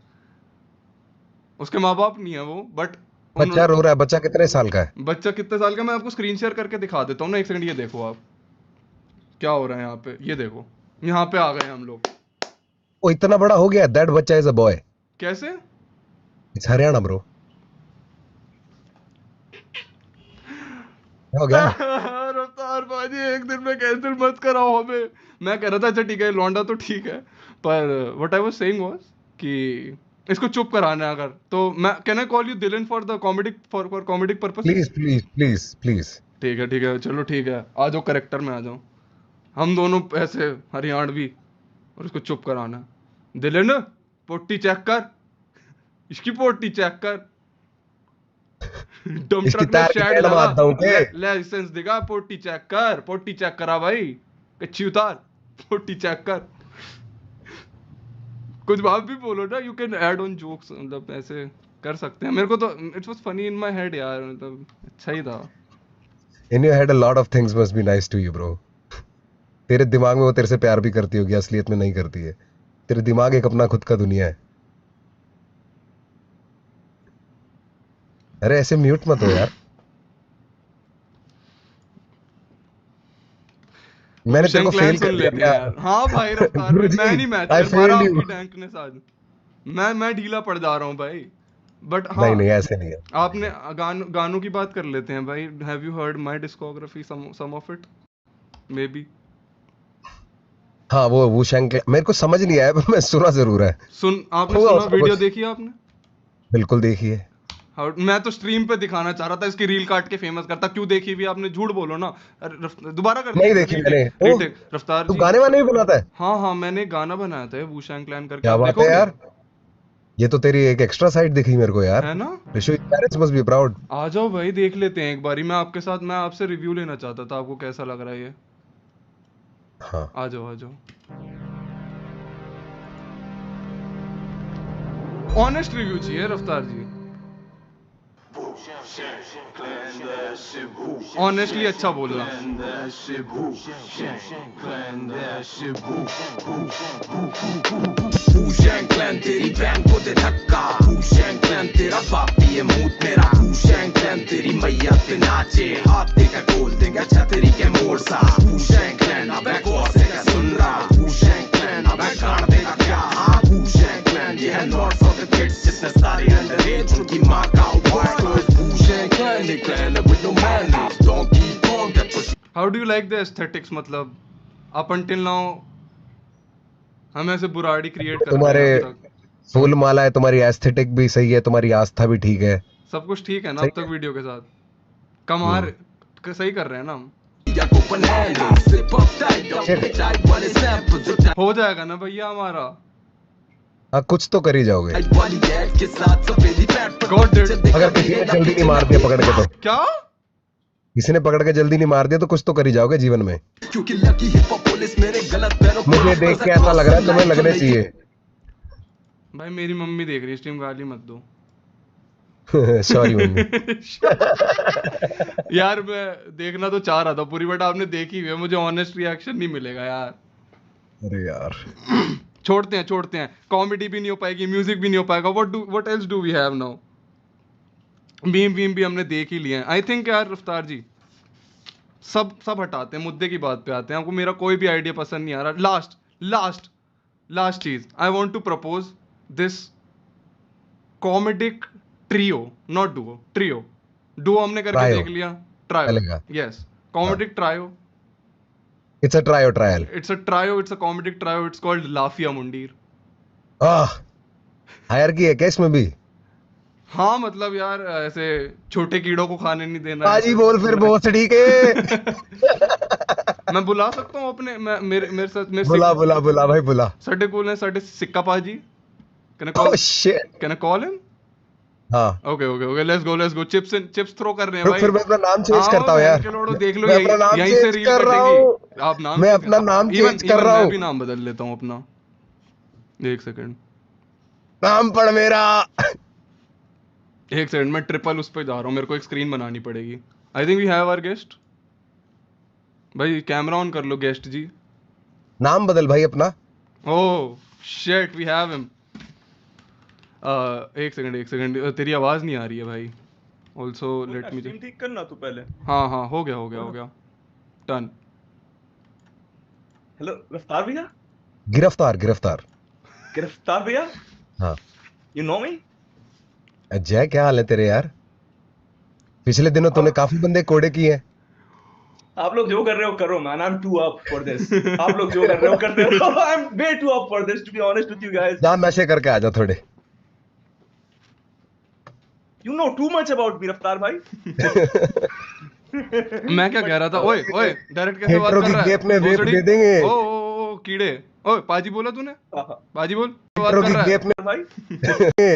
उसके माँ बाप नहीं है वो, बट उन, बच्चा रो रहा है, बच्चा कितने साल का है। बच्चा कितने साल का, मैं आपको स्क्रीन शेयर करके दिखा देता हूँ ना, एक सेकंड, ये देखो आप क्या हो रहा है यहाँ पे, ये देखो, यहाँ पे आ गए हम लोग। वो इतना बड़ा हो गया, दैट बच्चा इज अ बॉय। कैसे? It's Haryana bro. क्या हो गया? रफ्तार भाजी एक दिन में कैंसिल मत कराओ हमें। मैं कह रहा था अच्छा ठीक है लौंडा तो ठीक है, पर what I was saying was कि इसको चुप कराना है अगर तो मैं कैन आई कॉल यू दिलन for the comedic for comedic purposes. Please please please please. ठीक है चलो ठीक है आ जाओ करेक्टर में आ जाओ। हम दोनों ऐसे हरियाणवी और इसको चुप कराना है। दिलन पोटी चेक कर, इसकी पोटी चेक कर। डम इसकी ट्रक ने तार की शेड बैंड लगा मारता हूँ के। लाइसेंस देगा पोटी चेक करा भाई, कच्ची उतार पोटी चेक कर। कुछ आप भी बोलो ना, you can add on jokes, मतलब ऐसे कर सकते हैं। मेरे को तो it was funny in my head यार, मतलब अच्छा ही था। In your head a lot of things must be nice to you bro. तेरे दिमाग में वो तेरे से प्यार भी करती होगी, असलियत में नहीं करती है। तेरे दिमाग एक अपना खुद का दुनिया है। अरे ऐसे म्यूट मत हो यार। मैंने तेरे वुशेंग को क्लैन फेल सुन कर दिया लेते हैं क्या? यार। हाँ भाई रफ्तार भाई, मैं गुरुजी, नहीं मैच आई कर पा रहा फेल्ड यू। आपकी डैंकनेस आज। मैं ढीला पड़ जा रहा हूँ भाई। बट हाँ, नहीं नहीं ऐसे नहीं है। आपने गानों की बात कर लेते हैं भाई। Have you heard my discography, some of it may be. हाँ वो शंक मेरे को समझ नहीं आया, पर मैं सुना जरूर है। आपने होगा सुना, उसका वीडियो कुछ। देखी आपने? बिल्कुल देखिए। मैं तो स्ट्रीम पे दिखाना चाह रहा था, इसकी रील काट के फेमस करता। क्यों देखी भी आपने? झूठ बोलो ना। अरे दोबारा करते नहीं हैं देखी मैंने। रीटेक ओह, रीटेक रफ्तार तू जी। गाने वाने भी बनाता है? हाँ हाँ, मैंने गाना बनाया था वुशेंग क्लैन करके, क्या आप बात है देखोगे? यार। ये तो तेरी एक एक्स्ट्रा साइड दिखी मेरे को यार। है ना? Rishu parents must be proud. आ जाओ भाई देख लेते हैं एक बारी। मैं आपके साथ, मैं आपसे रिव्यू लेना चाहता था, आपको कैसा लग रहा है ये। हाँ आ जाओ आ जाओ। ऑनेस्ट रिव्यू चाहिए रफ्तार जी। ऑनेस्टली अच्छा बोलना। Wu-Shang Clan तेरी बहन को दे धक्का, Wu-Shang Clan तेरा बाप भी है मूत मेरा, Wu-Shang Clan तेरी मैया पे नाचे, हाथ देगा गोल देगा छतरी के मोड़ सा, Wu-Shang Clan अबे गौर से क्या सुन रहा, Wu-Shang Clan अबे गाड़ देगा क्या, हाँ Wu-Shang Clan ये है नॉर्थ ऑफ द किड्स जितने सारे अंडरएज उनकी माँ का white, Wu-Shang Clan they clan with no manners, don't keep on that pussy. How do you like the aesthetics? मतलब अप अंटिल नाउ हम ऐसे बुराड़ी क्रिएट कर रहे तुम्हारे हैं अब तक। फूल माला है, तुम्हारी एस्थेटिक भी सही है, तुम्हारी आस्था भी ठीक है। सब कुछ ठीक है ना सही अब तक है। वीडियो के साथ? कमार सही कर रहे हैं ना हम? या को bananas, slip up tight, don't Shit. bitch, I want is sample, जो हो जाएगा ना भैया हमारा। हाँ कुछ तो कर ही जाओगे। टाइट वाली एड के साथ सफेदी पैट पर God did. अगर किसी ने जल्दी नहीं मार दिया पकड़ के, तो क्या? किसी ने पकड़ के जल्दी नहीं मार दिया तो कुछ तो कर ही जाओगे जीवन में। क्योंकि लकी हिप हॉप पुलिस मेरे गलत पैरों पे मुझे देख के ऐसा लग रहा है तुम्हें लगने चाहिए। भाई मेरी मम्मी देख रही है स्ट्रीम, गाली मत दो। Sorry mummy. यार मैं देखना तो चाह रहा था पूरी, बट आपने देखी हुई है, मुझे ऑनेस्ट रिएक्शन नहीं मिलेगा यार। अरे यार छोड़ते हैं। कॉमेडी भी नहीं हो पाएगी, म्यूजिक भी नहीं हो पाएगा। What else do we have now? Meme भी हमने देख ही लिए हैं आई थिंक यार। रफ्तार जी सब हटाते हैं, मुद्दे की बात पे आते हैं। आपको मेरा कोई भी आइडिया पसंद नहीं आ रहा। लास्ट चीज, I want to propose this comedic trio, not duo, trio. Duo हमने करके Trio. देख लिया, ट्रायो। चलेगा। Yes, comedic trio. It's a try और trial. It's a trio, it's a comedic trio, it's called लाफिया मुंडीर। हायर की है क्या इसमें भी? हाँ मतलब यार ऐसे छोटे कीड़ों को खाने नहीं देना आज ही ऐसे बोल फिर भोसड़ी के। मैं बुला सकता हूँ अपने, मेरे साथ बुला बुला बुला भाई बुला। साडे कोल है, साडे सिक्का पाजी। Can I oh call, shit. Can I call him? हाँ okay let's go. Chips throw कर रहे हैं रुक, भाई। फिर मैं अपना नाम चेंज आओ करता हूँ बहन यार। के लोड़ो, देख लो मैं अपना नाम यहीं से चेंज रील कर रहा कटेगी। हूँ। आप नाम मैं change अपना नाम इवन चेंज कर रहा मैं हूँ। भी नाम बदल लेता हूँ अपना। एक सेकंड नाम पढ़ मेरा। मैं ट्रिपल उस पे जा रहा हूँ, मेरे को एक स्क्रीन बनानी पड़ेगी। I think we have our guest. भाई कैमरा ऑन कर लो गेस्ट जी। नाम बदल भाई अपना। Oh shit, we have him. एक सेकंड, तेरी आवाज नहीं आ रही है भाई। ऑल्सो लेट मी ठीक करना तू पहले। हाँ हो गया डन। हेलो रफ्तार भैया। गिरफ्तार गिरफ्तार। गिरफ्तार भैया, हाँ यू नो मी? जय क्या हाल है तेरे यार? पिछले दिनों तूने काफी बंदे कोड़े किए हैं। आप लोग जो कर रहे हो करो man, I am too up for this. आप लोग जो कर रहे हो करते रहो, I am way too up for this to be honest with you guys. जा नशे करके आ जा थोड़े। You know too much about me Raftaar भाई। मैं क्या कह रहा था? ओए ओए डायरेक्ट कैसे बात हेटरो कर की रहा है? गेप में वेप भोसड़ी। दे देंगे। ओ कीड़े। ओए पाजी बोला तूने? पाजी बोल। बात हेटरो कर की रहा है? गेप में भाई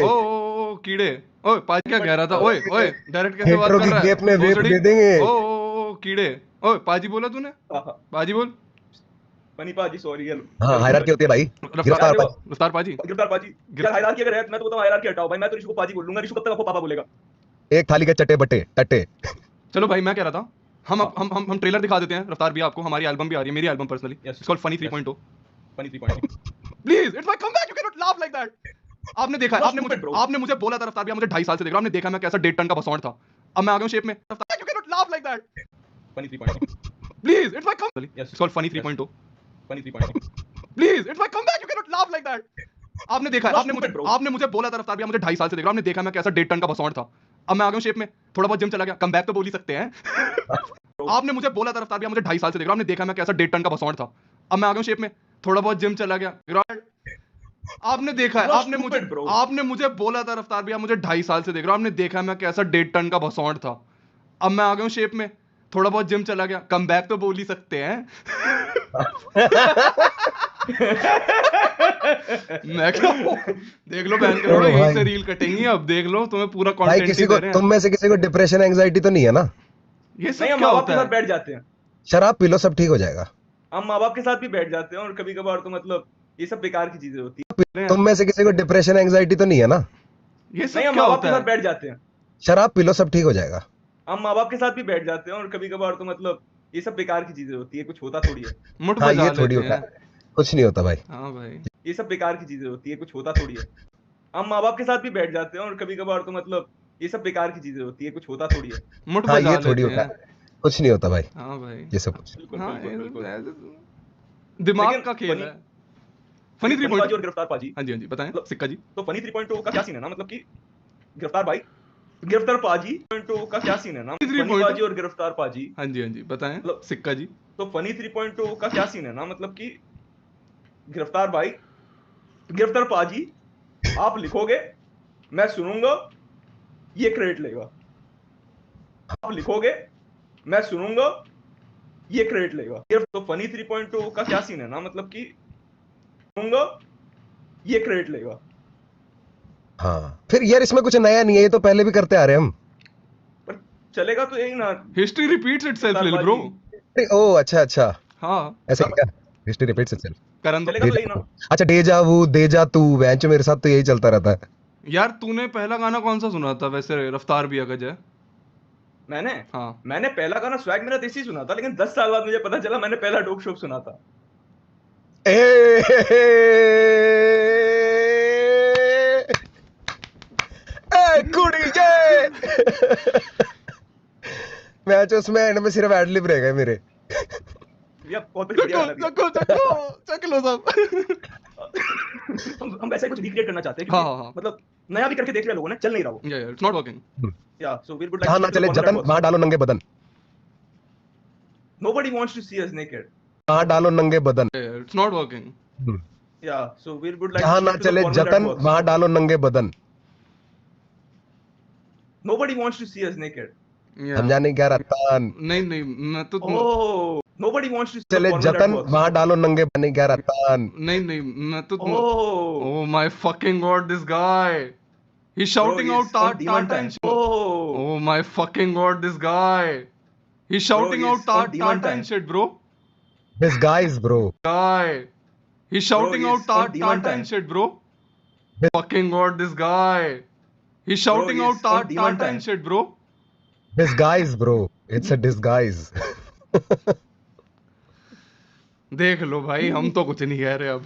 ओ कीड़े। ओए पाजी क्या कह रहा था? ओए ओए डायरेक्ट कैसे बात हेटरो कर की रहा है? गेप में वेप भोसड़ी। दे देंगे। ओ कीड़े। ओए पाजी बोला तूने? पाजी बोल। फनी पाजी सॉरी यार। हाँ हायरार्की होती है भाई। गिरफ्तार भाई। रफ्तार पाजी। गिरफ्तार पाजी यार, हायरार्की अगर है मैं तो बताऊं हायरार्की हटाओ भाई। मैं तो ऋषु को पाजी बोल लूंगा, ऋषु कब तक आपको पापा बोलेगा? एक थाली के चट्टे बट्टे टट्टे। चलो भाई मैं कह रहा था हम ट्रेलर दिखा देते हैं रफ्तार भी आपको। हमारी एल्बम भी आ रही है, मेरी album personally. It's called funny 3.0। Funny 3.0 please it's my comeback, you can not laugh like that. आपने देखा, आपने मुझे बोला था रफ्तार भी, मुझे 2.5 साल से देख रहा हूं। आपने देखा मैं कैसा 1.5 टन का बसौंड था। अब मैं आ गया हूं शेप में। रफ्तार you can not laugh like that. Funny 3.0 please it's my comeback, it's called funny 3.0। Funny 3.0 please it's my comeback, you can not laugh like that. आपने देखा, आपने मुझे बोला था रफ्तार भी, मुझे 2.5 साल से देख रहा हूं। आपने देखा मैं कैसा 1.5 टन का बसौंड था। अब मैं आ गया हूं शेप में, थोड़ा बहुत जिम चला गया। कम बैक तो बोल ही सकते हैं। आपने मुझे बोला था रफ्तार भी, मुझे 2.5 साल से देख रहा हूं। आपने देखा मैं कैसा 1.5 टन का बसौंड था। अब मैं आ गया हूं शेप में, थोड़ा बहुत जिम चला गया। आपने देखा है, आपने मुझे बोला था रफ्तार भैया, मुझे 2.5 साल से देख रहा हूं। आपने देखा मैं कैसा 1.5 टन का बसौंड था। अब मैं आ गया हूं शेप में, थोड़ा बहुत जिम चला गया। कम बैक तो बोल ही सकते हैं। मैं क्या देख लो बहन के लोड़ो, यहीं से रील कटेंगी। अब देख लो, तुम्हें पूरा भाई कंटेंट किसी ही को, दे रहे हैं। तुम में से किसी को डिप्रेशन एंजाइटी तो नहीं है ना? ये सब नहीं, हम क्या माँ बाप के होता साथ है? बैठ जाते हैं। शराब पी लो सब ठीक हो जाएगा। हम माँ बाप के साथ भी बैठ जाते हैं और कभी कभार तो मतलब ये सब बेकार की चीजें होती है। तुम में से किसी को डिप्रेशन एंजाइटी तो नहीं है ना? ये सब नहीं, हम क्या माँ बाप के होता साथ है? बैठ जाते हैं। शराब पी लो सब ठीक हो जाएगा। हम माँ बाप के साथ भी बैठ जाते हैं और कभी कभार तो मतलब ये सब बेकार की चीजें होती है, कुछ होता थोड़ी है। मुठ हाँ बजा ये थोड़ी लेते होता हैं। है, कुछ नहीं होता भाई। हाँ भाई, ये सब बेकार की चीजें होती है, कुछ होता थोड़ी है। हम माँ बाप के साथ भी बैठ जाते हैं और कभी कभार तो मतलब ये सब बेकार की चीजें होती है, कुछ होता थोड़ी है। मुठ हाँ बजा ये थोड़ी लेते होता हैं। है, कुछ नहीं होता भाई हाँ भाई, ये सब कुछ। बिल्कुल हाँ बिल्कुल बिल्कुल। दिमाग लेकिन का खेल फनी है। Funny funny 3.0। पाजी और गिरफ्तार पाजी, हाँ जी हाँ जी, बताएं मतलब सिक्का जी। तो फनी 3.0 का क्या सीन है ना, मतलब कि गिरफ्तार भाई, गिरफ्तार पाजी 3.0 का क्या सीन है ना, फनी 3.0 पाजी और गिरफ्तार पाजी, हाँ जी हाँ जी, बताएं मतलब सिक्का जी। तो फनी 3.0 का क्या सीन है ना, मतलब कि गिरफ्तार भाई, गिरफ्तार पाजी, आप लिखोगे मैं सुनूंगा, ये क्रेडिट लेगा। आप लिखोगे मैं सुनूंगा, ये क्रेडिट लेगा। तो फनी 3.0 का क्या सीन है ना, मतलब कि सुनूंगा, ये क्रेडिट लेगा। हाँ फिर यार इसमें कुछ नया नहीं है, ये तो पहले भी करते आ रहे हैं हम। पर चलेगा तो यही ना। हिस्ट्री रिपीट्स इटसेल्फ लिल ब्रो। अरे, ओ अच्छा अच्छा, हाँ, ऐसे ही क्या? History repeats itself. करण दो। चलेगा तो यही ना। अच्छा डेजा वू डेजा तू बेंच, मेरे साथ तो यही चलता रहता है। यार तूने पहला गाना कौन सा सुना था वैसे रफ्तार भी अगर जय? मैंने हाँ, मैंने पहला गाना स्वैग मेरा देसी सुना था, लेकिन 10 साल बाद मुझे पता चला मैंने पहला डोप शोप सुना था। कुड़ी ये मैच उसमें एंड में सिर्फ एडलिब रह गए मेरे। भैया बहुत बढ़िया गाना दिया। चक लो सब। हम वैसा ही कुछ रिक्रिएट करना चाहते हैं हाँ, क्योंकि हाँ। मतलब नया भी करके देख लिया लोगों ने, चल नहीं रहा वो। या it's not working. Yeah so we would जहां ना चले जतन वहां डालो नंगे बदन। Nobody wants to see us naked. वहां डालो नंगे बदन। It's not working. Yeah so we would like जहां ना चले जतन वहां डालो नंगे बदन। Nobody wants to see us naked. समझाने क्या रत्तान। नहीं नहीं, मैं तो ओह नोबडी वांट्स टू चले जतन वहां डालो नंगे बदन क्या रत्तान। नहीं नहीं, मैं तो ओह Oh my fucking god, this guy. He's shouting out Tata and shit. Oh Oh my fucking god, this guy. He's shouting Bro, out he's on demon Tata and time. shit, bro. This guys bro. Guy. He's shouting Bro, out he's on demon Tata time. and shit, bro. Fucking god, this guy. He's shouting Bro, out he's on demon Tata time. and shit, bro. Disguise bro. It's a disguise. देख लो भाई, हम तो कुछ नहीं कह रहे अब।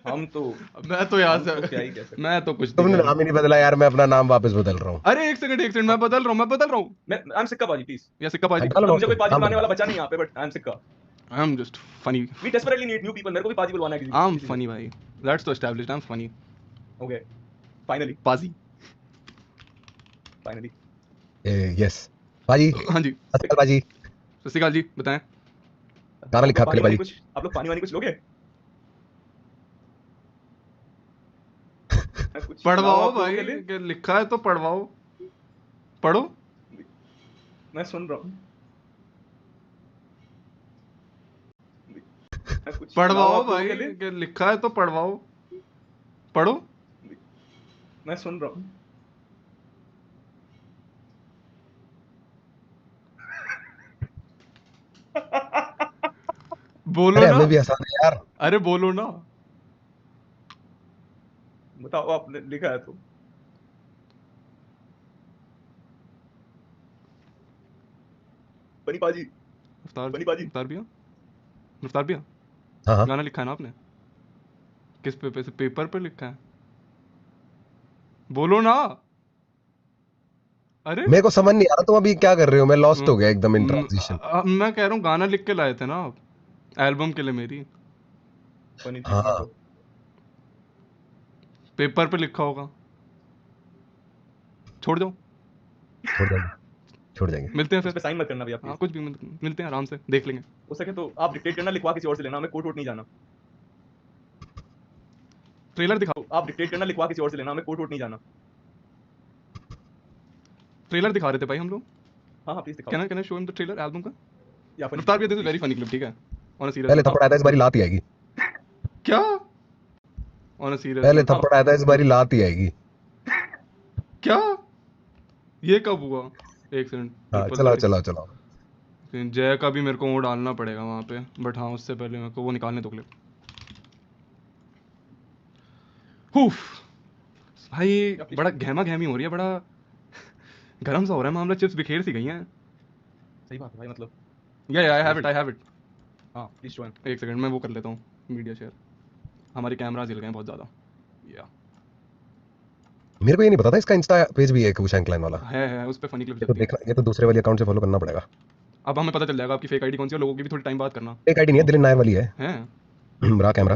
हम तो मैं तो यहाँ हम तो क्या ही से कह सकते। मैं तो कुछ नहीं तुमने कह रहा। नाम ही नहीं बदला यार, मैं अपना नाम वापस बदल रहा हूँ। अरे एक सेकंड, मैं बदल रहा हूँ। मैं आई एम सिक्का पाजी प्लीज। या सिक्का पाजी। डालो मुझे कोई पाजी नाम बुलाने बदलो। वाला बचा नहीं यहाँ पे, बट आई एम सिक्का। I am just funny. We desperately need new people. मेरे को भी पाजी बुलवाना है आई एम फनी भाई। दैट्स तो established. I am funny. Okay finally पाजी। फाइनली यस बाजी, हाँ जी, अस्सलाम बाजी, सत श्री अकाल जी, बताएं। गाना लिखा आपके लिए बाजी। कुछ आप लोग पानी वानी कुछ लोगे? कुछ लाओ पढ़वाओ आप लोगों भाई, के लिए। कि लिखा है तो पढ़वाओ, पढ़ो। मैं सुन रहा हूँ। कुछ लाओ पढ़वाओ आप लोगों भाई, के लिए। कि लिखा है तो पढ़वाओ, पढ़ो। मैं सुन रहा हूँ। बोलो अरे ना, हमें भी आसान है यार। अरे बोलो ना। बताओ आपने लिखा है तो। बनी पाजी, रफ्तार, बनी पाजी। रफ्तार भैया, रफ्तार भैया, हाँ हाँ, गाना लिखा है ना आपने? किस पेपर से? पेपर पे लिखा है, बोलो ना। अरे मेरे को समझ नहीं आ रहा तुम अभी क्या कर रहे हो, मैं लॉस्ट हो गया एकदम इन ट्रांजिशन। मैं कह रहा हूँ गाना लिख के लाए थे ना आप, एल्बम के लिए मेरी। बनी हाँ चीज तो। पेपर पे लिखा होगा, छोड़ जाओ, छोड़ जाएंगे, छोड़ जाएंगे। मिलते हैं उस पे फिर। साइन मत करना भैया हाँ प्लीज। कुछ भी मिलते हैं, आराम से देख लेंगे। हो सके तो आप डिक्टेट करना, लिखवा किसी और से लेना, हमें कोर्ट वोट नहीं जाना। ट्रेलर दिखाओ, तो आप डिक्टेट करना, लिखवा किसी और से लेना, हमें कोर्ट वोट नहीं जाना। ट्रेलर दिखा रहे थे भाई हम लोग। हाँ हाँ प्लीज दिखाओ। Can I show him the trailer album का? या funny रफ्तार भैया, clip, this is very funny clip, ठीक है? ऑन अ पहले सीरियस, थप्पड़ आया था, इस बारी लात ही आएगी। क्या? ऑन अ सीरियस, पहले थप्पड़ आया था, इस बारी लात ही आएगी। क्या? ये कब हुआ? एक सेकंड, हाँ चलाओ चलाओ चलाओ। जय का भी मेरे को वो डालना पड़ेगा वहाँ पे, बट हाँ उससे पहले मेरे को वो निकालने दो क्लिप। हुफ भाई, बड़ा गहमा गहमी हो रही है, बड़ा गरम सा हो रहा है मामला, चिप्स बिखेर सी गई हैं। सही बात है भाई, मतलब या आई हैव इट। हाँ प्लीज ज्वाइन। एक सेकंड, मैं वो कर लेता हूँ मीडिया शेयर, हमारे कैमराज हिल गए हैं बहुत ज़्यादा। या मेरे को ये नहीं पता था इसका इंस्टा पेज भी है कुशांक क्लैन वाला। है उस पे फनी क्लिप ये तो चलती है। देखना, ये तो दूसरे वाले अकाउंट से फॉलो करना पड़ेगा। अब हमें पता चल जाएगा आपकी फेक आईडी कौन सी है, लोगों की भी थोड़ी टाइम बात करना एक आईडी नहीं है, दिलीन नायर वाली है। है। रहा कैमरा,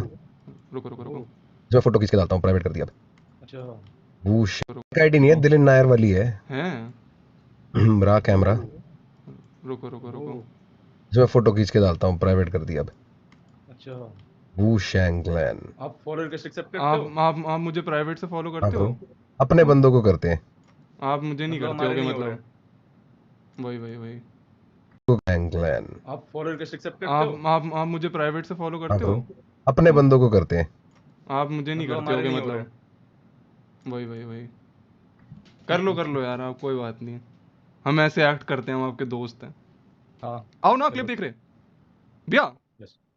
रुको रुको रुको, जो मैं फोटो खींच के डालता हूँ, प्राइवेट कर दिया। अच्छा एक आईडी नहीं है, दिलीन नायर वाली है। रहा कैमरा, रुको रुको रुको, जो मैं फोटो खींच के डालता हूँ, प्राइवेट कर दिया। अच्छा। वुशैंग क्लैन। आप फॉलो रिक्वेस्ट एक्सेप्ट करते हो? आप मुझे प्राइवेट से फॉलो हाँ करते ब्रो, हो? अपने बंदों को करते हैं। आप मुझे नहीं मतलब करते हमारे होगे, नहीं हो मतलब वही। वुशैंग क्लैन। आप फॉलो रिक्वेस्ट एक्सेप्ट करते हो? आप मुझे प्राइवेट से फॉलो हाँ करते ब्रो, हो? अपने बंदों को करते हैं। आप मुझे नहीं मतलब करते हमारे होगे, नहीं हो मतलब वही। कर लो यार, आप कोई बात नहीं, हम ऐसे एक्ट करते हैं, हम आपके दोस्त हैं। हाँ आओ ना, क्लिप देख रहे भैया?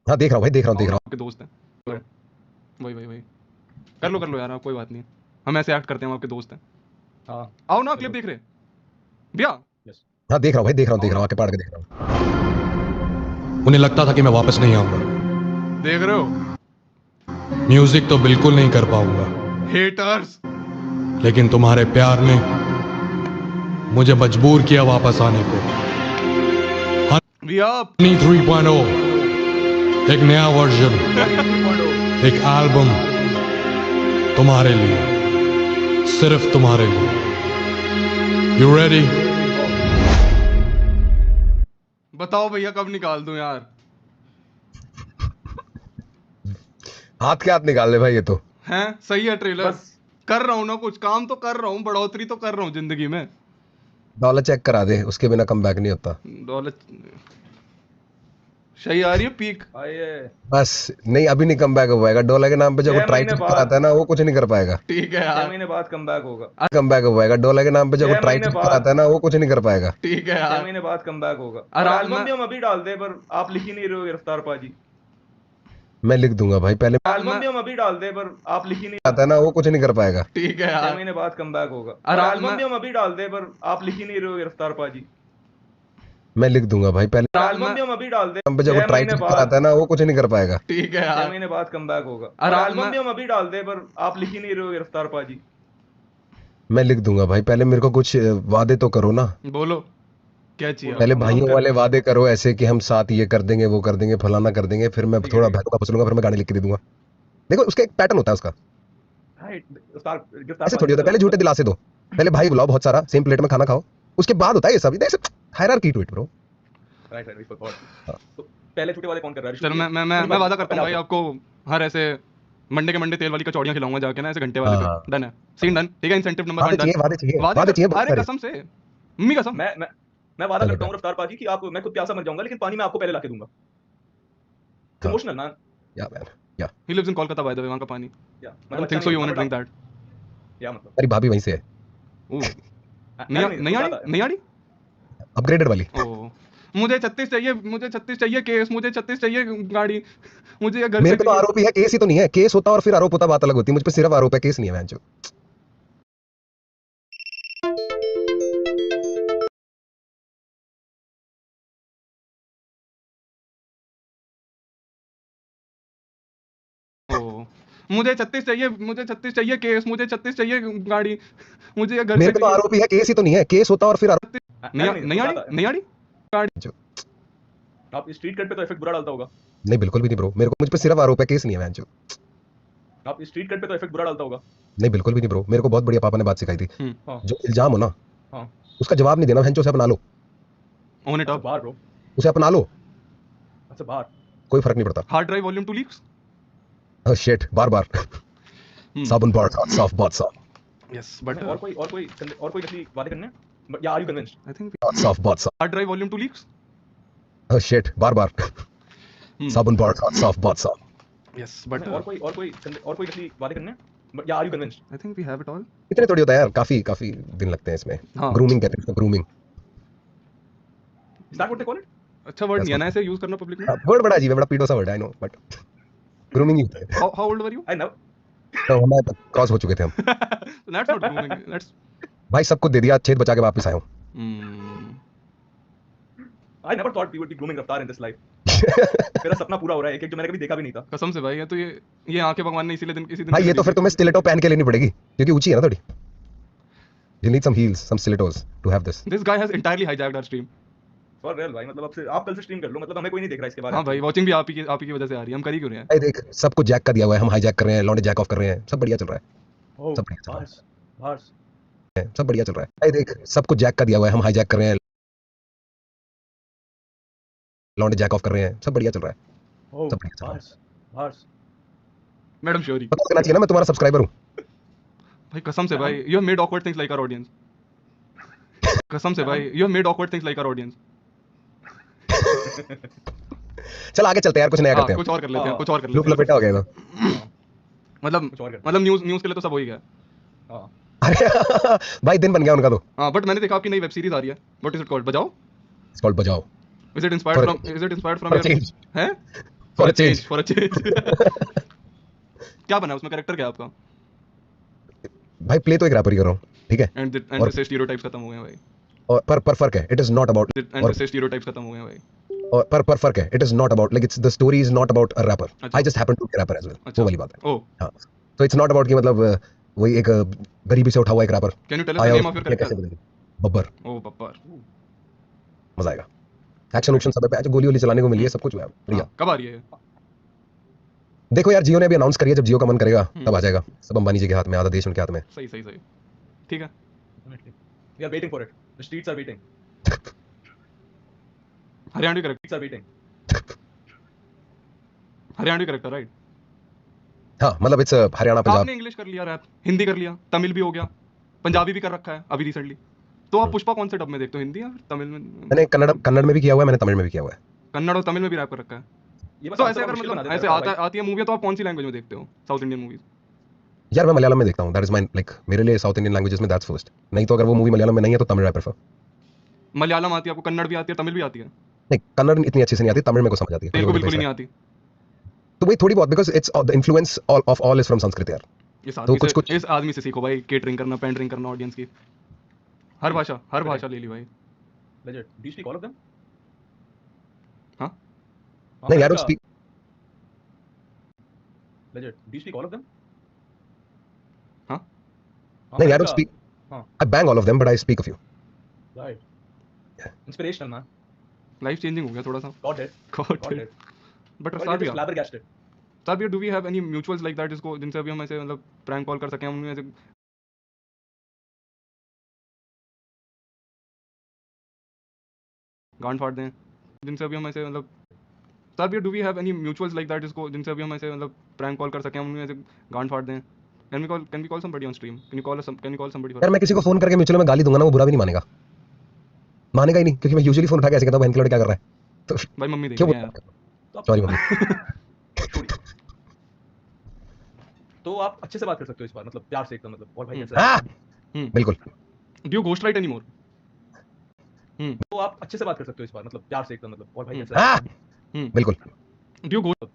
हाँ देख रहा हूँ भाई, देख रहा हूँ, देख रहा आपके दोस्त हैं, वही। कर लो यार, आप कोई बात नहीं, हम ऐसे एक्ट करते हैं, हम आपके दोस्त हैं। हाँ आओ ना, क्लिप देख रहे भैया? हूँ। हाँ देख रहा हूँ भाई, देख रहा हूँ, देख रहा हूँ, आके पहाड़ के देख रहा हूँ। उन्हें लगता था कि मैं वापस नहीं आऊंगा, देख रहे हो? म्यूजिक तो बिल्कुल नहीं कर पाऊंगा, हेटर्स, लेकिन तुम्हारे प्यार ने मुझे मजबूर किया वापस आने को। भैया हनी 3.0, एक नया वर्जन, एक एल्बम तुम्हारे लिए, सिर्फ तुम्हारे लिए। You ready? बताओ भैया, कब निकाल दूं यार? हाथ के हाथ निकाल ले भाई, ये तो हैं? सही है ट्रेलर, बस। कर रहा हूँ ना, कुछ काम तो कर रहा हूँ, बढ़ोतरी तो कर रहा हूँ जिंदगी में। डॉलर चेक करा दे, उसके बिना कम बैक नहीं होता। दौलत सही आ रही है, पीक। आइए। बस नहीं, अभी नहीं कम बैक हो पाएगा। डॉलर के नाम पे जो 6 ट्राई महीने कराता है ना, वो कुछ नहीं कर पाएगा। ठीक है 6 यार, महीने बाद कम बैक होगा। कम बैक हो पाएगा। डॉलर के नाम पे जो 6 ट्राई महीने बाद। कराता है ना, वो कुछ नहीं कर पाएगा। ठीक है 6 यार। महीने बाद कम बैक होगा। और और आज एल्बम मैं- भी हम अभी डाल दे, पर आप लिख ही नहीं रहे हो गिरफ्तार पाजी। मैं लिख दूंगा भाई, पहले एल्बम भी हम अभी डाल दे, पर आप लिख ही नहीं। आता है ना, वो कुछ नहीं कर पाएगा। ठीक है 6 यार। महीने बाद कम बैक होगा। और और आज एल्बम मैं- भी हम अभी डाल दे, पर आप लिख ही नहीं रहे हो गिरफ्तार पाजी। मैं लिख दूंगा भाई, पहले एल्बम भी हम अभी डाल दे, नाम पे जो 6 ट्राई महीने बाद। कराता है ना, वो कुछ नहीं कर पाएगा। ठीक है 6 यार। महीने बाद कम बैक होगा। और और आज एल्बम मैं- भी हम अभी डाल दे, पर आप लिख ही नहीं रहे हो गिरफ्तार पाजी। मैं लिख दूंगा भाई, पहले मेरे को कुछ वादे तो करो ना। बोलो क्या चाहिए? पहले भाइयों वाले वादे करो, ऐसे कि हम साथ ये कर देंगे, वो कर देंगे, फलाना कर देंगे, फिर मैं थोड़ा बहनों का फसलूंगा, फिर मैं गाने लिख के दे दूंगा। देखो उसका एक पैटर्न होता है उसका, गिरफ्तार ऐसे थोड़ी होता है। पहले झूठे दिलासे दो, पहले भाई बुलाओ बहुत सारा, सेम प्लेट में खाना खाओ, उसके बाद होता है ये सब। Hierarchy to it bro. Right right forgot. तो पहले छोटे वाले कौन कर रहा है? चलो मैं वादा करता हूँ भाई आपको हर ऐसे मंडे के मंडे तेल वाली कचौड़ियाँ खिलाऊंगा जाके ना, ऐसे घंटे वाले हाँ। पे। डन है, सीन डन, ठीक है। इंसेंटिव नंबर 1 वादे डन। चाहिए, वादे चाहिए, वादे वादे चाहिए बहुत अरे सारे। कसम से, मम्मी कसम। मैं वादा चलो करता हूँ रफ्तार पाजी कि आप, मैं खुद प्यासा मर जाऊंगा लेकिन पानी मैं आपको पहले लाके दूंगा। हाँ। Emotional man. Yeah man, yeah he lives in Kolkata by the way, वहां का पानी। Yeah I don't think so you want to drink that. Yeah मतलब मेरी भाभी वहीं से है, ओह, नहीं आ रही। अपग्रेडेड वाली। ओह, मुझे 36 चाहिए, मुझे 36 चाहिए केस, मुझे 36 चाहिए गाड़ी, मुझे ये घर मेरे से पे तो आरोपी है, केस ही तो नहीं है। केस होता और फिर आरोप होता, बात अलग होती। मुझ पे सिर्फ आरोप है, केस नहीं है मैन। ओह, मुझे 36 चाहिए, मुझे 36 चाहिए केस, मुझे 36 चाहिए गाड़ी, मुझे ये घर मेरे से पे तो आरोपी है, केस ही तो नहीं है। केस होता और फिर आरोप। नहीं आ रही गाड़ी। आप स्ट्रीट कट पे तो इफेक्ट बुरा डालता होगा। नहीं बिल्कुल भी नहीं ब्रो, मेरे को मुझ पे सिर्फ आरोप है, केस नहीं है मैन। आप स्ट्रीट कट पे तो इफेक्ट बुरा डालता होगा। नहीं बिल्कुल भी नहीं ब्रो, मेरे को बहुत बढ़िया पापा ने बात सिखाई थी। हाँ जो इल्जाम हो ना, हाँ। उसका जवाब नहीं देना, भैंचो से अपना लो, ओन इट अच्छा अप। बाहर ब्रो। उसे अपना लो, अच्छा बाहर। कोई फर्क नहीं पड़ता। Hard drive volume 2 leaks. Oh shit, बार बार साबुन बार साफ बहुत साफ, यस बट और कोई नकली वादे करने हैं? या are you convinced? I think बहुत साफ बहुत साफ। Hard drive volume 2 leaks. Oh shit, बार बार साबुन बार साफ बहुत साफ। यस बट और कोई नकली वादे करने हैं? या are you convinced? I think we have it all. इतने थोड़ी होता है यार, काफी काफी दिन लगते हैं इसमें। हाँ। ग्रूमिंग कहते हैं इसको, grooming. Is that what they call it? अच्छा वर्ड नहीं है ना ऐसे यूज करना पब्लिक में। वर्ड बड़ा अजीब है, बड़ा पीटो सा वर्ड है, आई नो, बट ग्रूमिंग ही होता है। How old were you? I know. तो हमारे क्रॉस हो चुके थे हम। दैट्स नॉट ग्रूमिंग, दैट्स भाई सब कुछ दे दिया, छेद बचा के वापस आया हूँ। I never thought we would be grooming Raftaar in this life. मेरा सपना पूरा हो रहा है, एक जो मैंने कभी देखा भी नहीं था। कसम से भाई, ये तो ये आंखें भगवान ने इसी दिन भाई ये तो फिर तुम्हें स्टिलेटो पहन के लेनी पड़ेगी, क्योंकि ऊंची है ना थोड़ी। You need some heels, some stilettos to have this. This guy has entirely hijacked our stream. For real भाई, मतलब अब से आप कल से स्ट्रीम कर लो, मतलब हमें कोई नहीं देख रहा इसके बारे में। हाँ भाई, वाचिंग भी आप ही की वजह से आ रही है, हम कर ही क्यों रहे हैं? भाई देख, सब कुछ जैक का दिया हुआ है, हम हाईजैक कर रहे हैं, लौंडे जैक ऑफ कर रहे हैं, सब बढ़िया चल रहा है। ओह सब बढ़िया चल रहा बार्स बार्स। है, सब बढ़िया चल रहा है। भाई देख, सब कुछ जैक का दिया हुआ है, हम हाईजैक कर रहे हैं, लौंडे जैक ऑफ कर रहे हैं, सब बढ़िया चल रहा है। ओह सब बढ़िया चल रहा है। Bars bars. मैडम श्योरी पता करना चाहिए ना, मैं तुम्हारा सब्सक्राइबर हूँ। भाई, कसम से भाई, you have made awkward things like our audience. कसम से भाई, you have made awkward things like our audience. चल आगे चलते हैं यार, कुछ नया करते हैं। कुछ और कर लेते हैं, कुछ और कर लूप लेते हैं। लपेटा हो गया तो। मतलब न्यूज़ के लिए तो सब हो ही गया। हां अरे भाई दिन बन गया उनका तो। हाँ, बट मैंने देखा आपकी नई वेब सीरीज आ रही है। What is it called? बजाओ। It's called बजाओ। Is it inspired from For a your change. हैं? For a change. For a change. क्या बना है उसमें, कैरेक्टर क्या है आपका? भाई प्ले तो एक रैपर ही कर रहा हूँ, ठीक है। एंड और- से स्टीरियोटाइप्स खत्म हो गए हैं भाई। और पर फर्क है, it is not about. And से स्टीरियोटाइप्स खत्म हो गए हैं भाई। और पर फर्क है, it is not about, like it's the story is not about a rapper. अच्छा। I just happen to be rapper as well, अच्छा। वो वाली बात है। ओह, हाँ, तो इट्स नॉट अबाउट कि मतलब वही एक गरीबी से उठा हुआ एक rapper can you tell us the आया नेम और ऑफ योर कैसे कैरेक्टर? बदल गई। बब्बर, ओह बब्बर। मजा आएगा। एक्शन उक्शन सब पे, गोली वोली चलाने को मिली है, सब कुछ हुआ है, बढ़िया। कब आ रही है? देखो यार, जियो ने अभी अनाउंस करी है, जब जियो का मन करेगा तब आ जाएगा। सब अंबानी जी के हाथ में, आधा देश उनके हाथ में। सही। ठीक है। We are waiting for it, the streets are waiting, Haryanvi character, streets are waiting. Haryanvi character right? हाँ मतलब इट्स हरियाणा पंजाब। आपने इंग्लिश कर लिया, रैप हिंदी कर लिया, तमिल भी हो गया, पंजाबी भी कर रखा है अभी रिसेंटली। तो आप पुष्पा कौन से डब में देखते हो, हिंदी या तमिल में? मैंने कन्नड़ में भी किया हुआ है, मैंने तमिल में भी किया हुआ है। कन्नड़ और तमिल में भी रैप कर रखा है। ये बस तो आप ऐसे थोड़ा अगर मुश्किल बना मतलब देते ऐसे हैं भाई। आती है मूवी, तो आप कौन सी लैंग्वेज में देखते हो साउथ इंडियन मूवीज? यार मैं मलयालम में देखता हूँ, दैट इज माय लाइक, मेरे लिए साउथ इंडियन लैंग्वेजेस में दैट्स फर्स्ट। नहीं तो अगर वो मूवी मलयालम में नहीं है तो तमिल आई प्रेफर। मलयालम आती है आपको, कन्नड़ भी आती है, तमिल भी आती है? नहीं, कन्नड़ इतनी अच्छे से नहीं आती, तमिल में को समझ आती है। तेलुगु बिल्कुल ही नहीं आती। तो वही थोड़ी बहुत, because it's the influence of all is from Sanskrit यार। इस आदमी से सीखो भाई, केटरिंग करना, पेंडरिंग करना ऑडियंस की। हर भाषा ले ली भाई। Legit. Do you speak all of them? हाँ? नहीं यार, speak. Legit. Do you speak all of them? हाँ? नहीं यार, स्पीक। हाँ. I bang all of them, but I speak a few. Right. Inspirational man. Life changing हो गया थोड़ा सा। Got it. Got Got it. it. But But साथ you're just flabbergasted. भी do we have any mutuals like that जिसको जिनसे अभी हम ऐसे मतलब प्रैंक कॉल कर सकें, हम ऐसे गांड फाड़ दें, जिनसे अभी हम ऐसे मतलब सर भी do we have any mutuals like that जिसको जिनसे अभी हम ऐसे मतलब प्रैंक कॉल कर सकें, हम उन्हें ऐसे गांड फाड़ दें? Can we call somebody on stream? Can you call somebody यार मैं किसी को फोन करके म्यूचुअल में गाली दूंगा ना, वो बुरा भी नहीं मानेगा, मानेगा ही नहीं, क्योंकि मैं यूजुअली फोन उठा के ऐसे कहता हूं बहन के लड़के क्या कर रहा है, तो भाई मम्मी देख क्यों रही है यार। Sorry mummy. तो आप अच्छे से बात कर सकते हो इस बार, मतलब प्यार से एकदम, मतलब और भाई कैसा है? हाँ बिल्कुल। Do you ghost right anymore? तो आप अच्छे से बात कर सकते हो इस बार, मतलब प्यार से एकदम, मतलब और भाई कैसा है? हाँ बिल्कुल। डू यू घोस्ट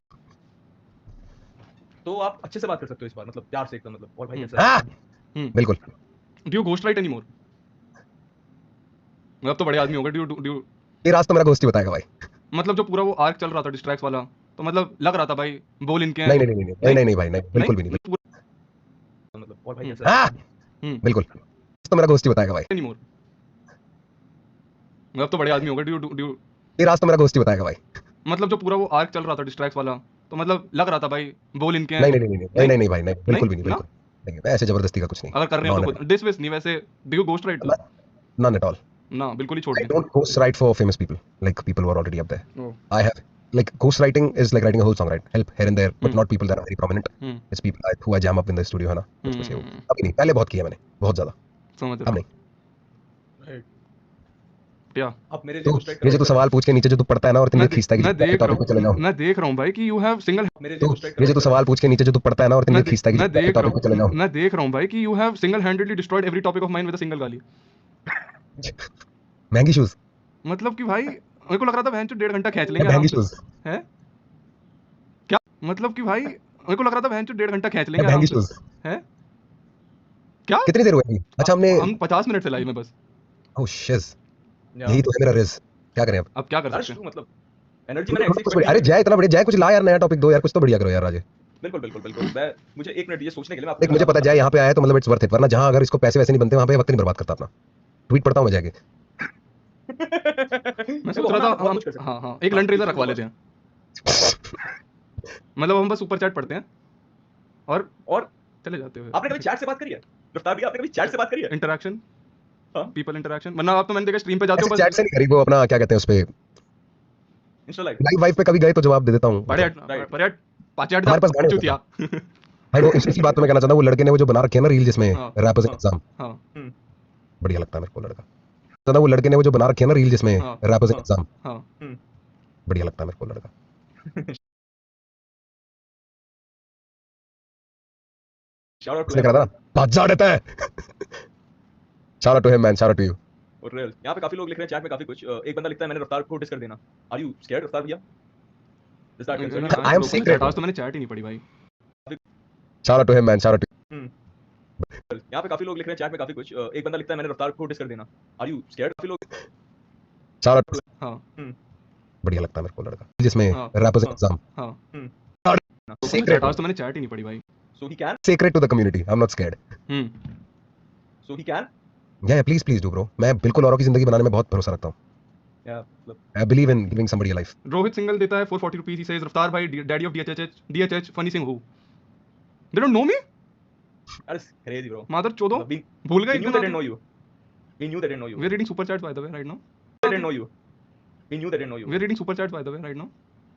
तो आप अच्छे से बात कर सकते हो इस बार, मतलब प्यार से एकदम, मतलब और भाई कैसा है? हाँ बिल्कुल। Do you ghost right anymore? अब तो बड़े आदमी हो गए। डू ये रास्ता मेरा घोस्ट ही बताएगा भाई। मतलब जो पूरा वो आर्क चल रहा था डिस्ट्रैक्ट वाला, तो मतलब लग रहा था भाई बोल इनके हैं। नहीं नहीं नहीं नहीं नहीं नहीं भाई, नहीं बिल्कुल भी नहीं। मतलब और भाई कैसा है? हाँ बिल्कुल, तो मेरा घोस्ट ही बताएगा भाई। एनीमोर अब तो बड़े आदमी हो गए। डू ये रास्ता मेरा घोस्ट ही बताएगा भाई। मतलब जो पूरा वो आर्क चल रहा था डिस्ट्रैक्ट वाला, तो मतलब लग रहा था भाई बोल इनके हैं। नहीं नहीं नहीं नहीं नहीं नहीं भाई, नहीं बिल्कुल भी नहीं, ना? बिल्कुल नहीं, ऐसे जबरदस्ती का कुछ नहीं। अगर कर रहे हो तो डिसवेस नहीं, वैसे do you ghost right? None at all. ना बिल्कुल ही छोड़ I दें। don't ghost write for famous people, like people who are already up there. Oh. I have, like, ghost writing is like writing a whole song, right? Help here and there, but not people that are very prominent. Hmm It's people who I jam up in the studio, है ना? उसमें से वो। अभी नहीं, पहले बहुत किया मैंने, बहुत ज्यादा। समझ अब रहा नहीं। क्या? आप मेरे लिए तो कुछ strike ये जो तू करो। सवाल पूछ के नीचे जो तू पढ़ता है ना, और इतनी खींचता है कि टॉपिक पे चले जाओ। मैं देख रहा हूँ भाई कि यू हैव सिंगल मेरे लिए तो कुछ strike ये जो तू करो। सवाल पूछ के नीचे जो तू पढ़ता है ना, और इतनी खींचता है कि टॉपिक पे चले जाओ। मैं देख रहा हूँ भाई कि you have single handedly destroyed every topic of mine with a single गाली। महंगी शूज, मतलब कि भाई मेरे को लग रहा था बहन चो 1.5 घंटा खींच लेंगे आराम महंगी से। शूज, है क्या? मतलब कि भाई मेरे को लग रहा था बहन चो 1.5 घंटा खींच लेंगे आराम महंगी से। शूज। है क्या? कितनी देर हुई? अच्छा हमने, हम 50 मिनट से लाइव में बस। ओह शिट, या यही तो है मेरा रिज। क्या करें अब? अब क्या कर यार सकते हैं? मतलब एनर्जी मैंने ऐसे ही अरे जय, इतना बढ़िया जय, कुछ ला यार, नया टॉपिक दो यार, कुछ तो बढ़िया करो यार राजे। बिल्कुल बिल्कुल बिल्कुल। मैं मुझे 1 मिनट ये सोचने के लिए मैं देख मुझे पता है जय यहाँ पे आया है तो मतलब इट्स वर्थ इट, वरना जहाँ अगर इसको पैसे वैसे नहीं बनते वहाँ पे वक्त नहीं बर्बाद करता अपना। ट्वीट पढ़ता हूँ मैं जाके। मैं सोच रहा था हम हाँ एक लंड रेजर रखवा लेते हैं। मतलब हम बस सुपर चैट पढ़ते हैं और चले जाते हुए। आपने कभी चैट से बात करी है? रफ्तार भी आपने कभी चैट से बात करी है? इंटरेक्शन, हाँ? पीपल इंटरेक्शन, वरना आप तो मैंने देखा स्ट्रीम पे जाते हो चैट से नहीं करी, वो अपना क्या कहते हैं उस पे, इंस्टा लाइव। लाइव वाइव पे कभी गए तो जवाब दे देता हूँ। बड़े Right. बड़े 5-8 हमारे पास गाने चुतिया। भाई वो इसी बात में कहना चाहता हूँ, वो लड़के ने वो जो बना रखे है ना रील जिसमें हाँ, रैपर्स हाँ, एग्जाम, हाँ बढ़िया लगता है मेरे को लड़का। तो ना वो लड़के ने वो जो बना रखे है ना रील जिसमें हाँ, रैपर्स हाँ, एग्जाम, हाँ बढ़िया लगता है मेरे को लड़का। शाउट आउट उसने कहा था ना बाजा देता है। Shout out to him man, shout out to you. और रियल यहाँ पे काफी लोग लिख रहे हैं चैट में काफी कुछ। एक बंदा लिखता है मैंने रफ्तार को डिस कर देना। आर यू स्कैर्ड रफ्तार भैया? Is that concerning? I am secret. आज तो मैंने चैट ही नहीं पढ़ी भाई। Shout out to him man, shout out to. यहाँ पे काफी लोग लिख रहे हैं चैट में काफी कुछ। एक बंदा लिखता है मैंने रफ्तार को डिस कर देना। Are you scared? काफी लोग शाउट आउट, हाँ बढ़िया लगता है मेरे को लड़का जिसमें हाँ, रैपर्स हाँ, एग्जाम, हाँ Secret. आज तो मैंने चैट ही नहीं पढ़ी भाई। so he can secret to the community, I am not scared. so he can yeah please please do bro, मैं बिल्कुल औरों की जिंदगी बनाने में बहुत भरोसा रखता हूँ। yeah मतलब I believe in giving somebody a life. Rohit single देता है 440 रुपीस। ही सेज रफ्तार भाई daddy of DHH funny Singh who. They don't know me that is crazy bro। मादर चोदो, मतलब भूल गए we knew they didn't know you। we knew they didn't know you। We are reading super chats by the way right now. they didn't know you। we knew they didn't know you। We are reading super chats by the way right now.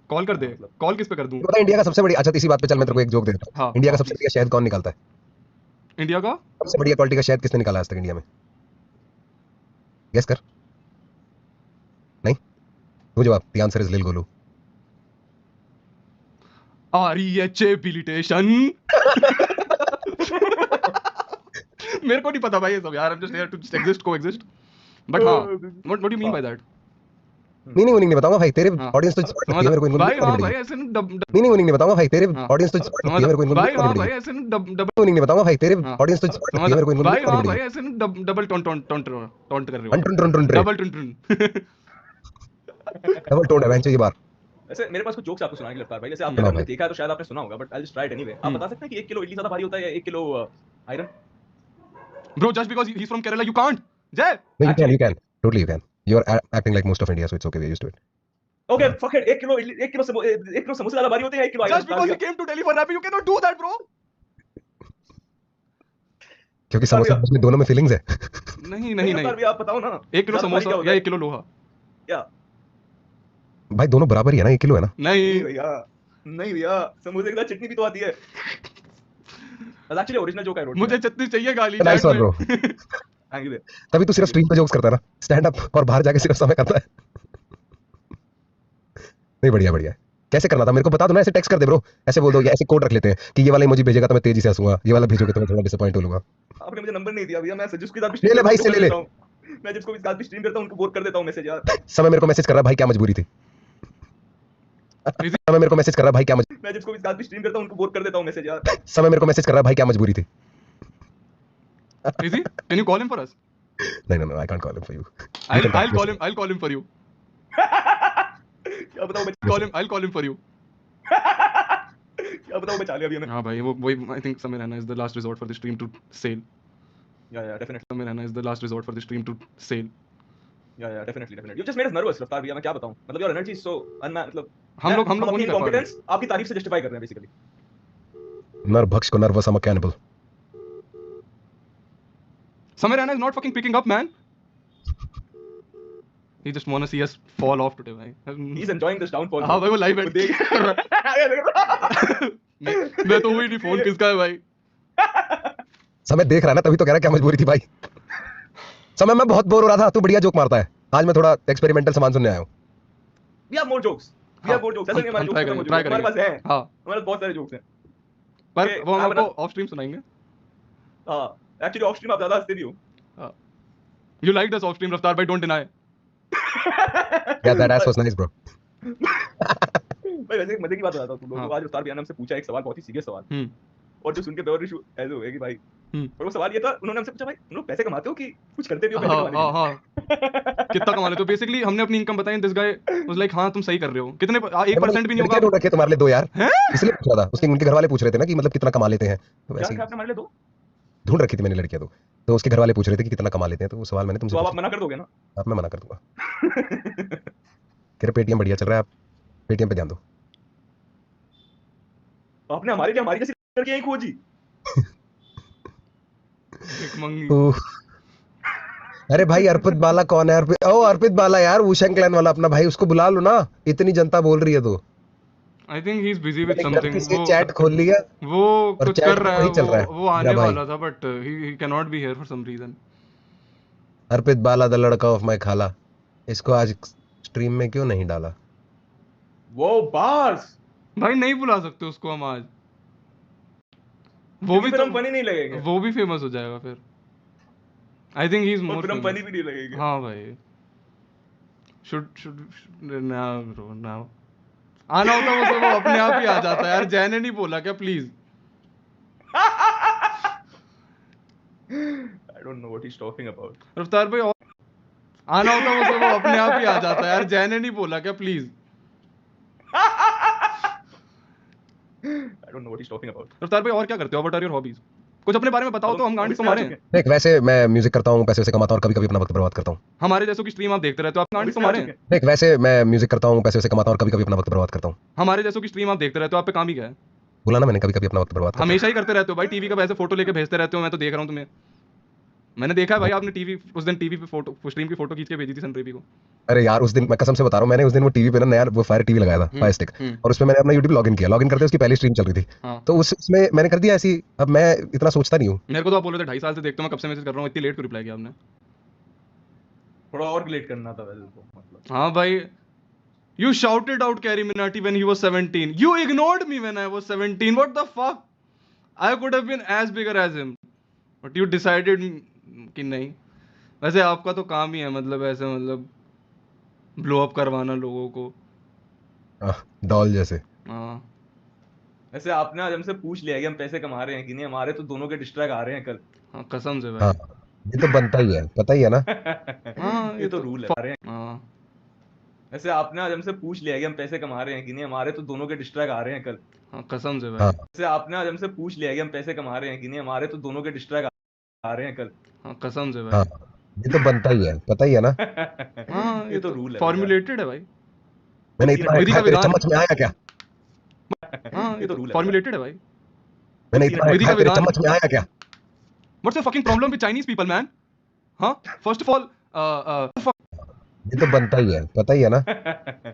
Call कर दे, मतलब- call किस पे कर दूं? पता है India का सबसे बड़ी, अच्छा इसी बात पे चल मैं तेरे को एक जोक दे देता हूँ। हाँ, इंडिया का हाँ, सबसे बढ़िया शहद कौन निकालता है? इंडिया का सबसे बढ़िया क्वालिटी का शहद किसने निकाला आज तक इंडिया में? गेस कर। नहीं तू जवाब। द आंसर इज लिल गोलू। REHabilitation। मेरे को नहीं पता भाई ये सब यार। I'm just here to just exist, coexist। But हाँ, what do you mean by that? Meaning नहीं बताऊंगा भाई, तेरे हाँ। ऑडियंस तो स्मार्ट लगती है मेरे को इनको भाई हाँ नहीं भाई ऐसे ना मीनिंग नहीं बताऊंगा भाई, तेरे हाँ। ऑडियंस तो स्मार्ट लगती है मेरे को इनको भाई हाँ नहीं भाई ऐसे ना डबल मीनिंग नहीं बताऊंगा भाई, तेरे हाँ। ऑडियंस तो स्मार्ट लगती है मेरे को इनको भाई हाँ नहीं भाई ऐसे ना डबल टोंट कर रहे हो। डबल टुन। डबल टोन है बेंचो ये बार। वैसे मेरे पास कुछ जोक्स आपको सुनाएंगे लगता है भाई। जैसे आपने सुनाओ अगर भाई। देखा है तो शायद आपने सुना होगा, but I just try it anyway. आप बता सकते हैं कि 1 किलो इडली ज्यादा भारी होता है या 1 kilo iron? Bro, just because he's from Kerala, you can't. Jay. No, you can totally you can. You are acting like most of India, so it's okay, we're used to it. Okay fuck it. 1 kilo idli 1 kilo समोसे ज्यादा भारी होते हैं या 1 kilo Just because he came to Delhi for rap, you cannot do that, bro. क्योंकि समोसे में दोनों में फीलिंग्स है। नहीं नहीं नहीं। भी आप बताओ ना। 1 किलो समोसा या 1 किलो लोहा। या भाई दोनों बराबर ही है ना, 1 किलो है ना। नहीं नहीं भैया, समोसे के साथ चटनी भी तो आती है। Actually original joke I wrote. मुझे चटनी चाहिए गाली नाइस चैट वन ब्रो। में। Thank you. तभी तू सिर्फ स्ट्रीम पे जोक्स करता है ना, स्टैंड अप और बाहर जाके सिर्फ समय करता है। नहीं बढ़िया बढ़िया। कैसे करना था मेरे को बता दो ना, ऐसे टेक्स्ट कर दे ब्रो, ऐसे बोल दो या ऐसे कोड रख लेते हैं कि ये वाला इमोजी भेजेगा तो मैं तेजी से हंसूंगा, ये वाला भेजोगे तो मैं थोड़ा डिसअपॉइंट हो लूंगा। आपने मुझे नंबर नहीं दिया भैया, मैं जिसके साथ भी ले ले भाई, स्ट्रीम से ले ले। मैं जिसको भी साथ भी स्ट्रीम करता हूं उनको बोर कर देता हूं मैसेज यार। समय मेरे को मैसेज कर रहा है भाई क्या मजबूरी थी। समय मेरे को मैसेज कर रहा है भाई क्या मैं जिसको भी साथ भी स्ट्रीम करता हूं उनको बोर कर देता हूं मैसेज यार। समय मेरे को मैसेज कर रहा है भाई क्या मजबूरी थी। Easy, can you call him for us? No, I can't call him for you. I'll call him for you. क्या बताऊं मैं I'll call him for you. क्या बताऊं मैं चालिया अभी हमें। हाँ भाई वो I think Samir Rana is the last resort for the stream to sail. Yeah, definitely. Samir Rana is the last resort for the stream to sail. Yeah, definitely. You just made us nervous रफ्तार भैया, मैं क्या बताऊं, मतलब your energy is so मतलब हम लोग अपनी नहीं कर पा रहे। कॉन्फिडेंस आपकी तारीफ से जस्टिफाई कर रहे हैं बेसिकली। नरभक्ष को nervous I'm a cannibal. Samir Rana is not fucking picking up, man. He just wanna see us fall off today, भाई. He's enjoying this downfall. हाँ भाई वो लाइव है। मैं तो वही नहीं, फोन किसका है भाई? समय देख रहा है ना, तभी तो कह रहा है क्या मजबूरी थी भाई। समय मैं बहुत बोर हो रहा था, तू बढ़िया जोक मारता है। आज मैं थोड़ा एक्सपेरिमेंटल सामान सुनने आया हूँ। We have more jokes. ऐसा नहीं हमारे जोक्स खत्म हो चुके हैं, हमारे पास हैं। हाँ हमारे पास बहुत सारे जोक्स हैं। पर वो हम आपको ऑफ स्ट्रीम सुनाएंगे। हाँ एक्चुअली ऑफ स्ट्रीम आप ज्यादा हंसते भी हो। You liked us off stream, Raftar bhai, don't deny. Yeah, that ass was nice, bro. भाई वैसे एक मजे की बात बताता हूँ तुम लोगों को। आज रफ्तार भैया ने हमसे पूछा एक सवाल, बहुत ही सीरियस सवाल, और जो सुन के बेवर इशू ऐसे हो गया कि भाई। और वो सवाल ये था, उन्होंने हमसे पूछा भाई तुम लोग पैसे कमाते हो कि कुछ करते भी हो पैसे कमाने के लिए? हाँ कितना कमा लेते हो? बेसिकली हमने अपनी इनकम बताई, दिस गाय वाज लाइक हाँ तुम सही कर रहे हो। कितने 1% भी नहीं होगा। ढूंढ रखे तुम्हारे लिए 2 यार, इसलिए पूछ रहा था। उसके उनके घर वाले पूछ रहे थे ना कि मतलब कितना कमा लेते हैं, तो क्या वैसे आपने हमारे लिए दो? ढूंढ रखी थी मैंने लड़कियां तो उसके घर वाले पूछ रहे थे कि कितना कमा लेते हैं, तो वो सवाल मैंने तुमसे तो आप पूछा। मना कर दोगे ना? आप मैं मना कर दूंगा। तेरा पेटीएम बढ़िया चल रहा है, आप पेटीएम पे ध्यान दो। आपने हमारे लिए हमारी जैसी लड़की यहीं खोजी। एक मंगी। अरे भाई अर्पित बाला कौन है? अर्पित बाला यार, वुशेंग क्लैन वाला अपना भाई, उसको बुला लो ना, इतनी जनता बोल रही है तो। I think he's busy with something. इसके चैट खोल लिया, वो कुछ कर रहा है, चल रहा है वो आने वाला था but he cannot be here for some reason. Arpit Bala the लड़का ऑफ माय खाला, इसको आज स्ट्रीम में क्यों नहीं डाला? वो बार्स भाई नहीं बुला सकते उसको हम आज। वो भी तो फनी नहीं लगेगा, वो भी फेमस हो जाएगा फिर। I think he's more film famous. Funny भी नहीं लगेगा। हाँ भाई should now bro now आना होता वो अपने आप ही आ जाता है यार। जैन ने नहीं बोला क्या please? I don't know what he's talking about. रफ्तार भाई आना होता वो अपने आप ही आ जाता है यार। जैन ने नहीं बोला क्या please? I don't know what he's talking about. रफ्तार भाई और क्या करते हो? What are your hobbies? कुछ अपने बारे में बताओ तो हम गांडी को मारें। देख वैसे मैं म्यूजिक करता हूँ, पैसे से कमाता हूँ और कभी-कभी अपना वक्त बर्बाद करता हूँ। हमारे जैसों की स्ट्रीम आप देखते रहते हो, आप गांडी को मारें। देख वैसे मैं म्यूजिक करता हूँ, पैसे से कमाता हूँ और कभी-कभी अपना वक्त बर्बाद करता हूँ। हमारे जैसों की स्ट्रीम आप देखते रहते हो, आप पे काम ही क्या है? बोला ना मैंने, कभी-कभी अपना वक्त बर्बाद करता हूँ। हमेशा ही करते रहते हो भाई। टीवी का वैसे फोटो लेके भेजते रहते हो, मैं तो देख रहा हूँ तुम्हें। मैंने देखा है भाई, आपने टीवी उस दिन टीवी पे फोटो स्ट्रीम की फोटो खींच के भेजी थी सनरेबी को। अरे यार उस दिन मैं कसम से बता रहा हूँ, मैंने उस दिन वो टीवी पे ना नया वो फायर टीवी लगाया था, फायर स्टिक, और उसमें मैंने अपना YouTube लॉगिन किया। लॉगिन करते उसकी पहली स्ट्रीम चल रही थी, तो उसमें मैंने कर दिया ऐसी। अब मैं इतना सोचता नहीं हूँ। मेरे को तो आप बोल रहे थे 2.5 साल से देखते हो, मैं कब से मैसेज कर रहा हूँ, इतनी लेट क्यों रिप्लाई किया आपने? थोड़ा और लेट करना था वैसे तो, मतलब। हाँ भाई, you shouted out Carrie Minati when he was 17. You ignored me when I was 17. What the fuck? I could have been as bigger as him, but you decided कि नहीं। वैसे आपका तो काम ही है मतलब ऐसे मतलब ब्लो अप करवाना लोगों को, डॉल जैसे। हाँ वैसे आपने आज हमसे पूछ लिया कि हम पैसे कमा रहे हैं कि नहीं, हमारे तो दोनों के डिस्ट्रैक्ट आ रहे हैं कल। हाँ कसम से भाई। हाँ ये तो बनता ही है, पता ही है ना। हाँ ये तो रूल है। हाँ वैसे आपने आज हमसे पूछ लिया कि हम पैसे कमा रहे हैं कि नहीं, हमारे तो दोनों के डिस्ट्रैक्ट आ रहे हैं कल। हाँ कसम से भाई। हाँ वैसे आपने आज हमसे पूछ लिया कि हम पैसे कमा रहे हैं कि नहीं, हमारे तो दोनों के डिस्ट्रैक्ट आ रहे हैं कल। हाँ कसम से भाई। हाँ ये तो बनता ही है, पता ही है ना। हाँ ये तो रूल है, फॉर्मुलेटेड है भाई। मैंने इतना विधि का तेरे विधान। चम्मच में आया क्या? हाँ ये तो रूल है। फॉर्मुलेटेड है भाई। मैंने इतना विधि का तेरे विधान। चम्मच में आया क्या? What's your fucking problem with Chinese people, man? Huh? First of all, ये तो बनता ही है, पता ही है ना।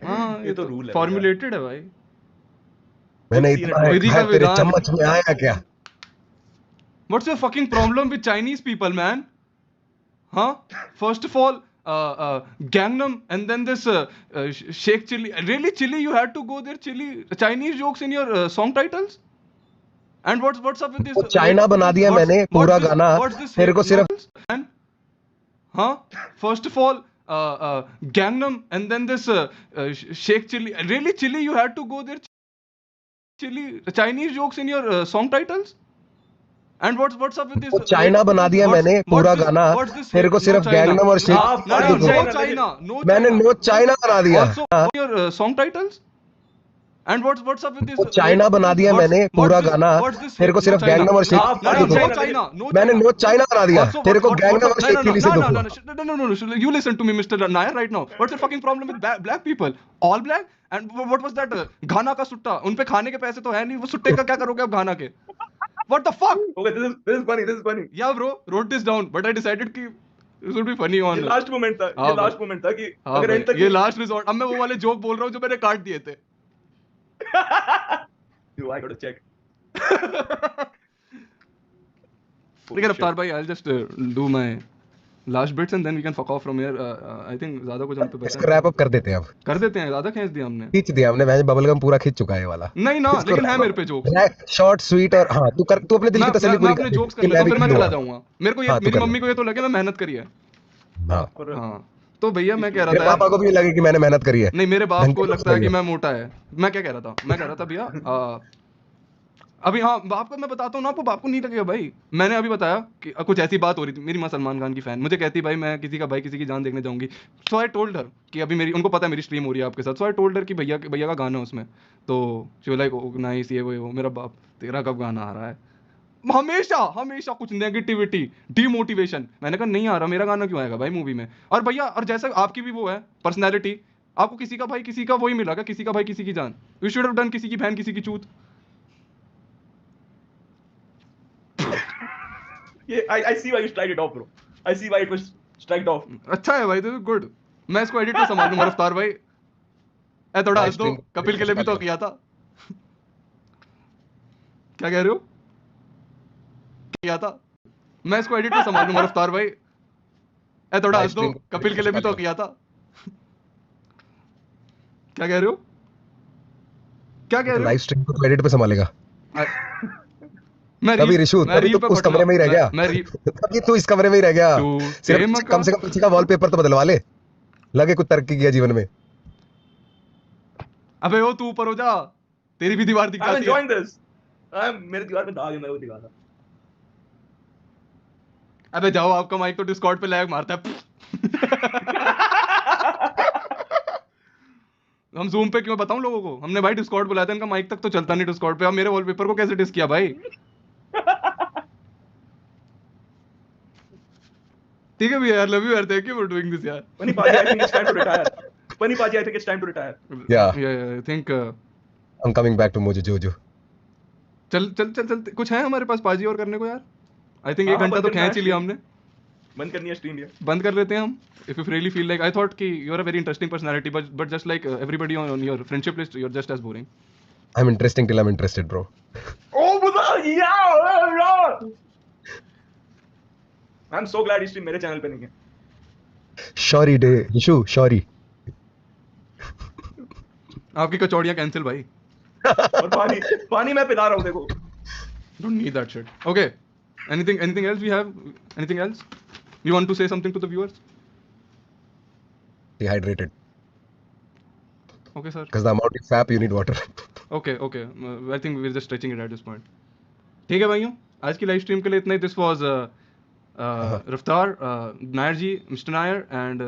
हाँ ये तो रूल है फॉर्मुलेटेड है भाई। मैंने सीन इतना है, विधि का खाया, तेरे विधान। चम्मच में आया क्या? What's your fucking problem with Chinese people, man? Huh? First of all, Gangnam, and then this Sheikh Chili. Really, Chili? You had to go there, Chili? Chinese jokes in your song titles? And what's up with this? वो China बना दिया मैंने पूरा गाना, What's this? तेरे को सिर्फ Man? Huh? First of all, Gangnam, and then this Sheikh Chili. Really, Chili? You had to go there, Chili? Chinese jokes in your song titles? And what's up with this? वो China बना दिया मैंने पूरा गाना, तेरे को सिर्फ Gangnam और शेख No China. No मैंने नो चाइना बना दिया। Also, your song titles? And what's up with this? वो चाइना बना दिया मैंने पूरा गाना, तेरे को सिर्फ गैंगनम और शेख No China. No मैंने नो चाइना बना दिया, तेरे को गैंगनम और शेख चिली से No. You listen to me, Mr. Nair, right now. What's your fucking problem with black people? All black? And what was that? घाना का सुट्टा. उन पे खाने के पैसे तो है नहीं. वो सुट्टे का क्या करोगे आप घाना के? What the fuck? Okay, this is funny. Yeah, bro. Wrote this down, but I decided कि this would be funny on. ये लास्ट मोमेंट था, हाँ ये लास्ट मोमेंट था कि हाँ अगर भाई, एंड तक ये लास्ट रिजॉर्ट। अब मैं वो वाले जोक बोल रहा हूँ जो मैंने काट दिए थे। Do I got to check? ठीक है रफ्तार भाई, I'll just do my last bits and then we can fuck off from here. I think ज्यादा कुछ हम पे बचा इसको रैप अप कर देते हैं, अब कर देते हैं। ज्यादा खींच दिया हमने। खींच दिया हमने, मैंने बबल गम पूरा खींच चुका है ये वाला। नहीं ना, लेकिन है मेरे पे जोक्स। शॉर्ट स्वीट और हाँ तू अपने दिल की तसल्ली पूरी अपने कर, जोक्स कर लेता हूँ, फिर मैं चला जाऊंगा। मेरे को ये हाँ, तू मेरी कर ले। मम्मी को ये तो लगे मैं मेहनत करी है। हाँ हाँ तो भैया मैं कह रहा मेरे था पापा को भी लगे कि मैंने मेहनत करी है। नहीं, मेरे बाप ढंग को से लगता है कि करेंगे। मैं मोटा है। मैं क्या कह रहा था? मैं कह रहा था भैया अभी हाँ बाप को मैं बताता हूँ ना, आपको बाप को नहीं लगेगा भाई। मैंने अभी बताया कि कुछ ऐसी बात हो रही थी। मेरी माँ सलमान खान की फैन, मुझे कहती भाई मैं किसी का भाई किसी की जान देखने जाऊंगी। सो आई टोल्ड हर कि अभी मेरी, उनको पता है मेरी स्ट्रीम हो रही है आपके साथ। सो आई टोल्ड हर कि भैया का गाना है उसमें। तो शी वाज लाइक नाइस, ये वो। मेरा बाप, तेरा कब गाना आ रहा है? हमेशा कुछ नेगेटिविटी, डीमोटिवेशन। मैंने कहा नहीं आ रहा, मेरा गाना क्यों आएगा भाई मूवी में? और भैया, और जैसा आपकी भी वो है पर्सनैलिटी, आपको किसी का भाई किसी का वही मिला क्या? किसी का भाई किसी की जान। यू शुड हैव डन किसी की बहन किसी की चूत। I see why you strike it off, bro. I see why it was striked off. अच्छा है भाई, तो गुड। मैं इसको एडिट में संभालूंगा रफ्तार भाई। ए थोड़ा हंस दो, कपिल के लिए भी तो किया था। क्या कह रहे हो? किया था। मैं इसको एडिट में संभालूंगा रफ्तार भाई। ए थोड़ा हंस दो, कपिल के लिए भी तो किया था। क्या कह रहे हो? क्या कह रहे हो? लाइव स्ट्रीम को एडिट पे संभालेगा। मैं तभी ऋषु, तभी तो उस कमरे में ही रह गया। तभी तू इस कमरे में ही रह गया। सिर्फ कम से कम पीछे का वॉलपेपर तो बदलवा ले, लगे कुछ तरक्की किया जीवन में। अबे ओ तू ऊपर हो जा, तेरी भी दीवार दिख I'm जाती है। enjoying this. मेरे दीवार पे दाग है, मैं वो दिखा था। अबे जाओ, आपका माइक तो डिस्कॉर्ड पे लैग मारता है। हम जूम पे क्यों बताऊं लोगों को? हमने भाई डिस्कॉर्ड बुलाया था, इनका माइक तक तो चलता नहीं डिस्कॉर्ड पे। अब मेरे वॉलपेपर को कैसे डिस किया भाई? ठीक है भैया, लव यू यार, thank you for doing this यार। Funny Paji, I think it's time to retire. Funny Paji, I think it's time to retire. Yeah. I think I'm coming back to Mojo Jojo. चल कुछ है हमारे पास पाजी और करने को यार? आई थिंक हाँ, 1 घंटा बंद तो करना है खींच ही लिया हमने। बंद करनी है स्ट्रीम ये। बंद कर लेते हैं हम। If you really feel like, I thought कि you are a very interesting personality, but just like everybody on your friendship list, you are just as boring. I'm interesting till I'm interested, bro. Oh, बुदा, yeah. I'm so glad ये stream मेरे channel पे नहीं है। Sorry day, Rishu, sorry. आपकी कचौड़ियां cancel भाई। और पानी मैं पिला रहा हूँ देखो। Don't need that shit. Okay. Anything else we have? Anything else? You want to say something to the viewers? Dehydrated. Okay, sir. Because the amount you fap, you need water. Okay. I think we're just stretching it at this point. ठीक है भाइयों, आज की live stream के लिए इतना ही। This was रफ्तार, नायर जी, mister Nair and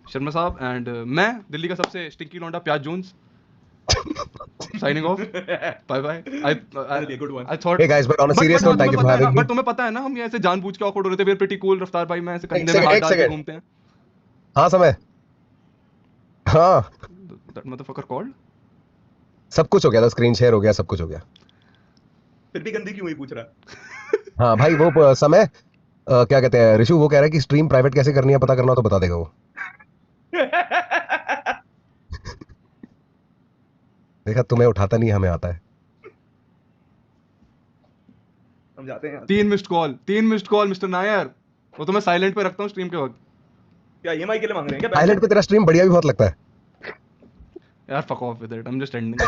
Sharma साहब एंड मैं, दिल्ली का सबसे स्टिंकी लौंडा प्याज Jones, signing off. Bye. Good one. I thought Hey guys, but on a serious note, thank you for having me. But तुम्हें पता है ना, हम ये ऐसे जानबूझ के awkward हो रहे थे। We're pretty cool, रफ्तार भाई, मैं ऐसे कंधे में second, हाथ एक डाल के second. घूमते हैं। हाँ समय, हाँ That motherfucker called. सब कुछ हो गया था, स्क्रीन शेयर हो गया, सब कुछ हो गया। फिर भी गंदी क्यों ही पूछ रहा है? हाँ भाई, वो समय क्या कहते हैं ऋषु, वो कह रहा है कि स्ट्रीम प्राइवेट कैसे करनी है, पता करना हो तो बता देगा वो। देखा, तुम्हें उठाता नहीं, हमें आता है। हम जाते हैं यहाँ। 3 मिस्ड कॉल मिस्टर नायर। वो तो मैं साइलेंट पे रखता हूँ स्ट्रीम के वक्त। क्या EMI के लिए मांग रहे हैं क्या? साइलेंट पे तेरा स्ट्रीम बढ़िया भी बहुत लगता है यार fuck off with it, I am just ending.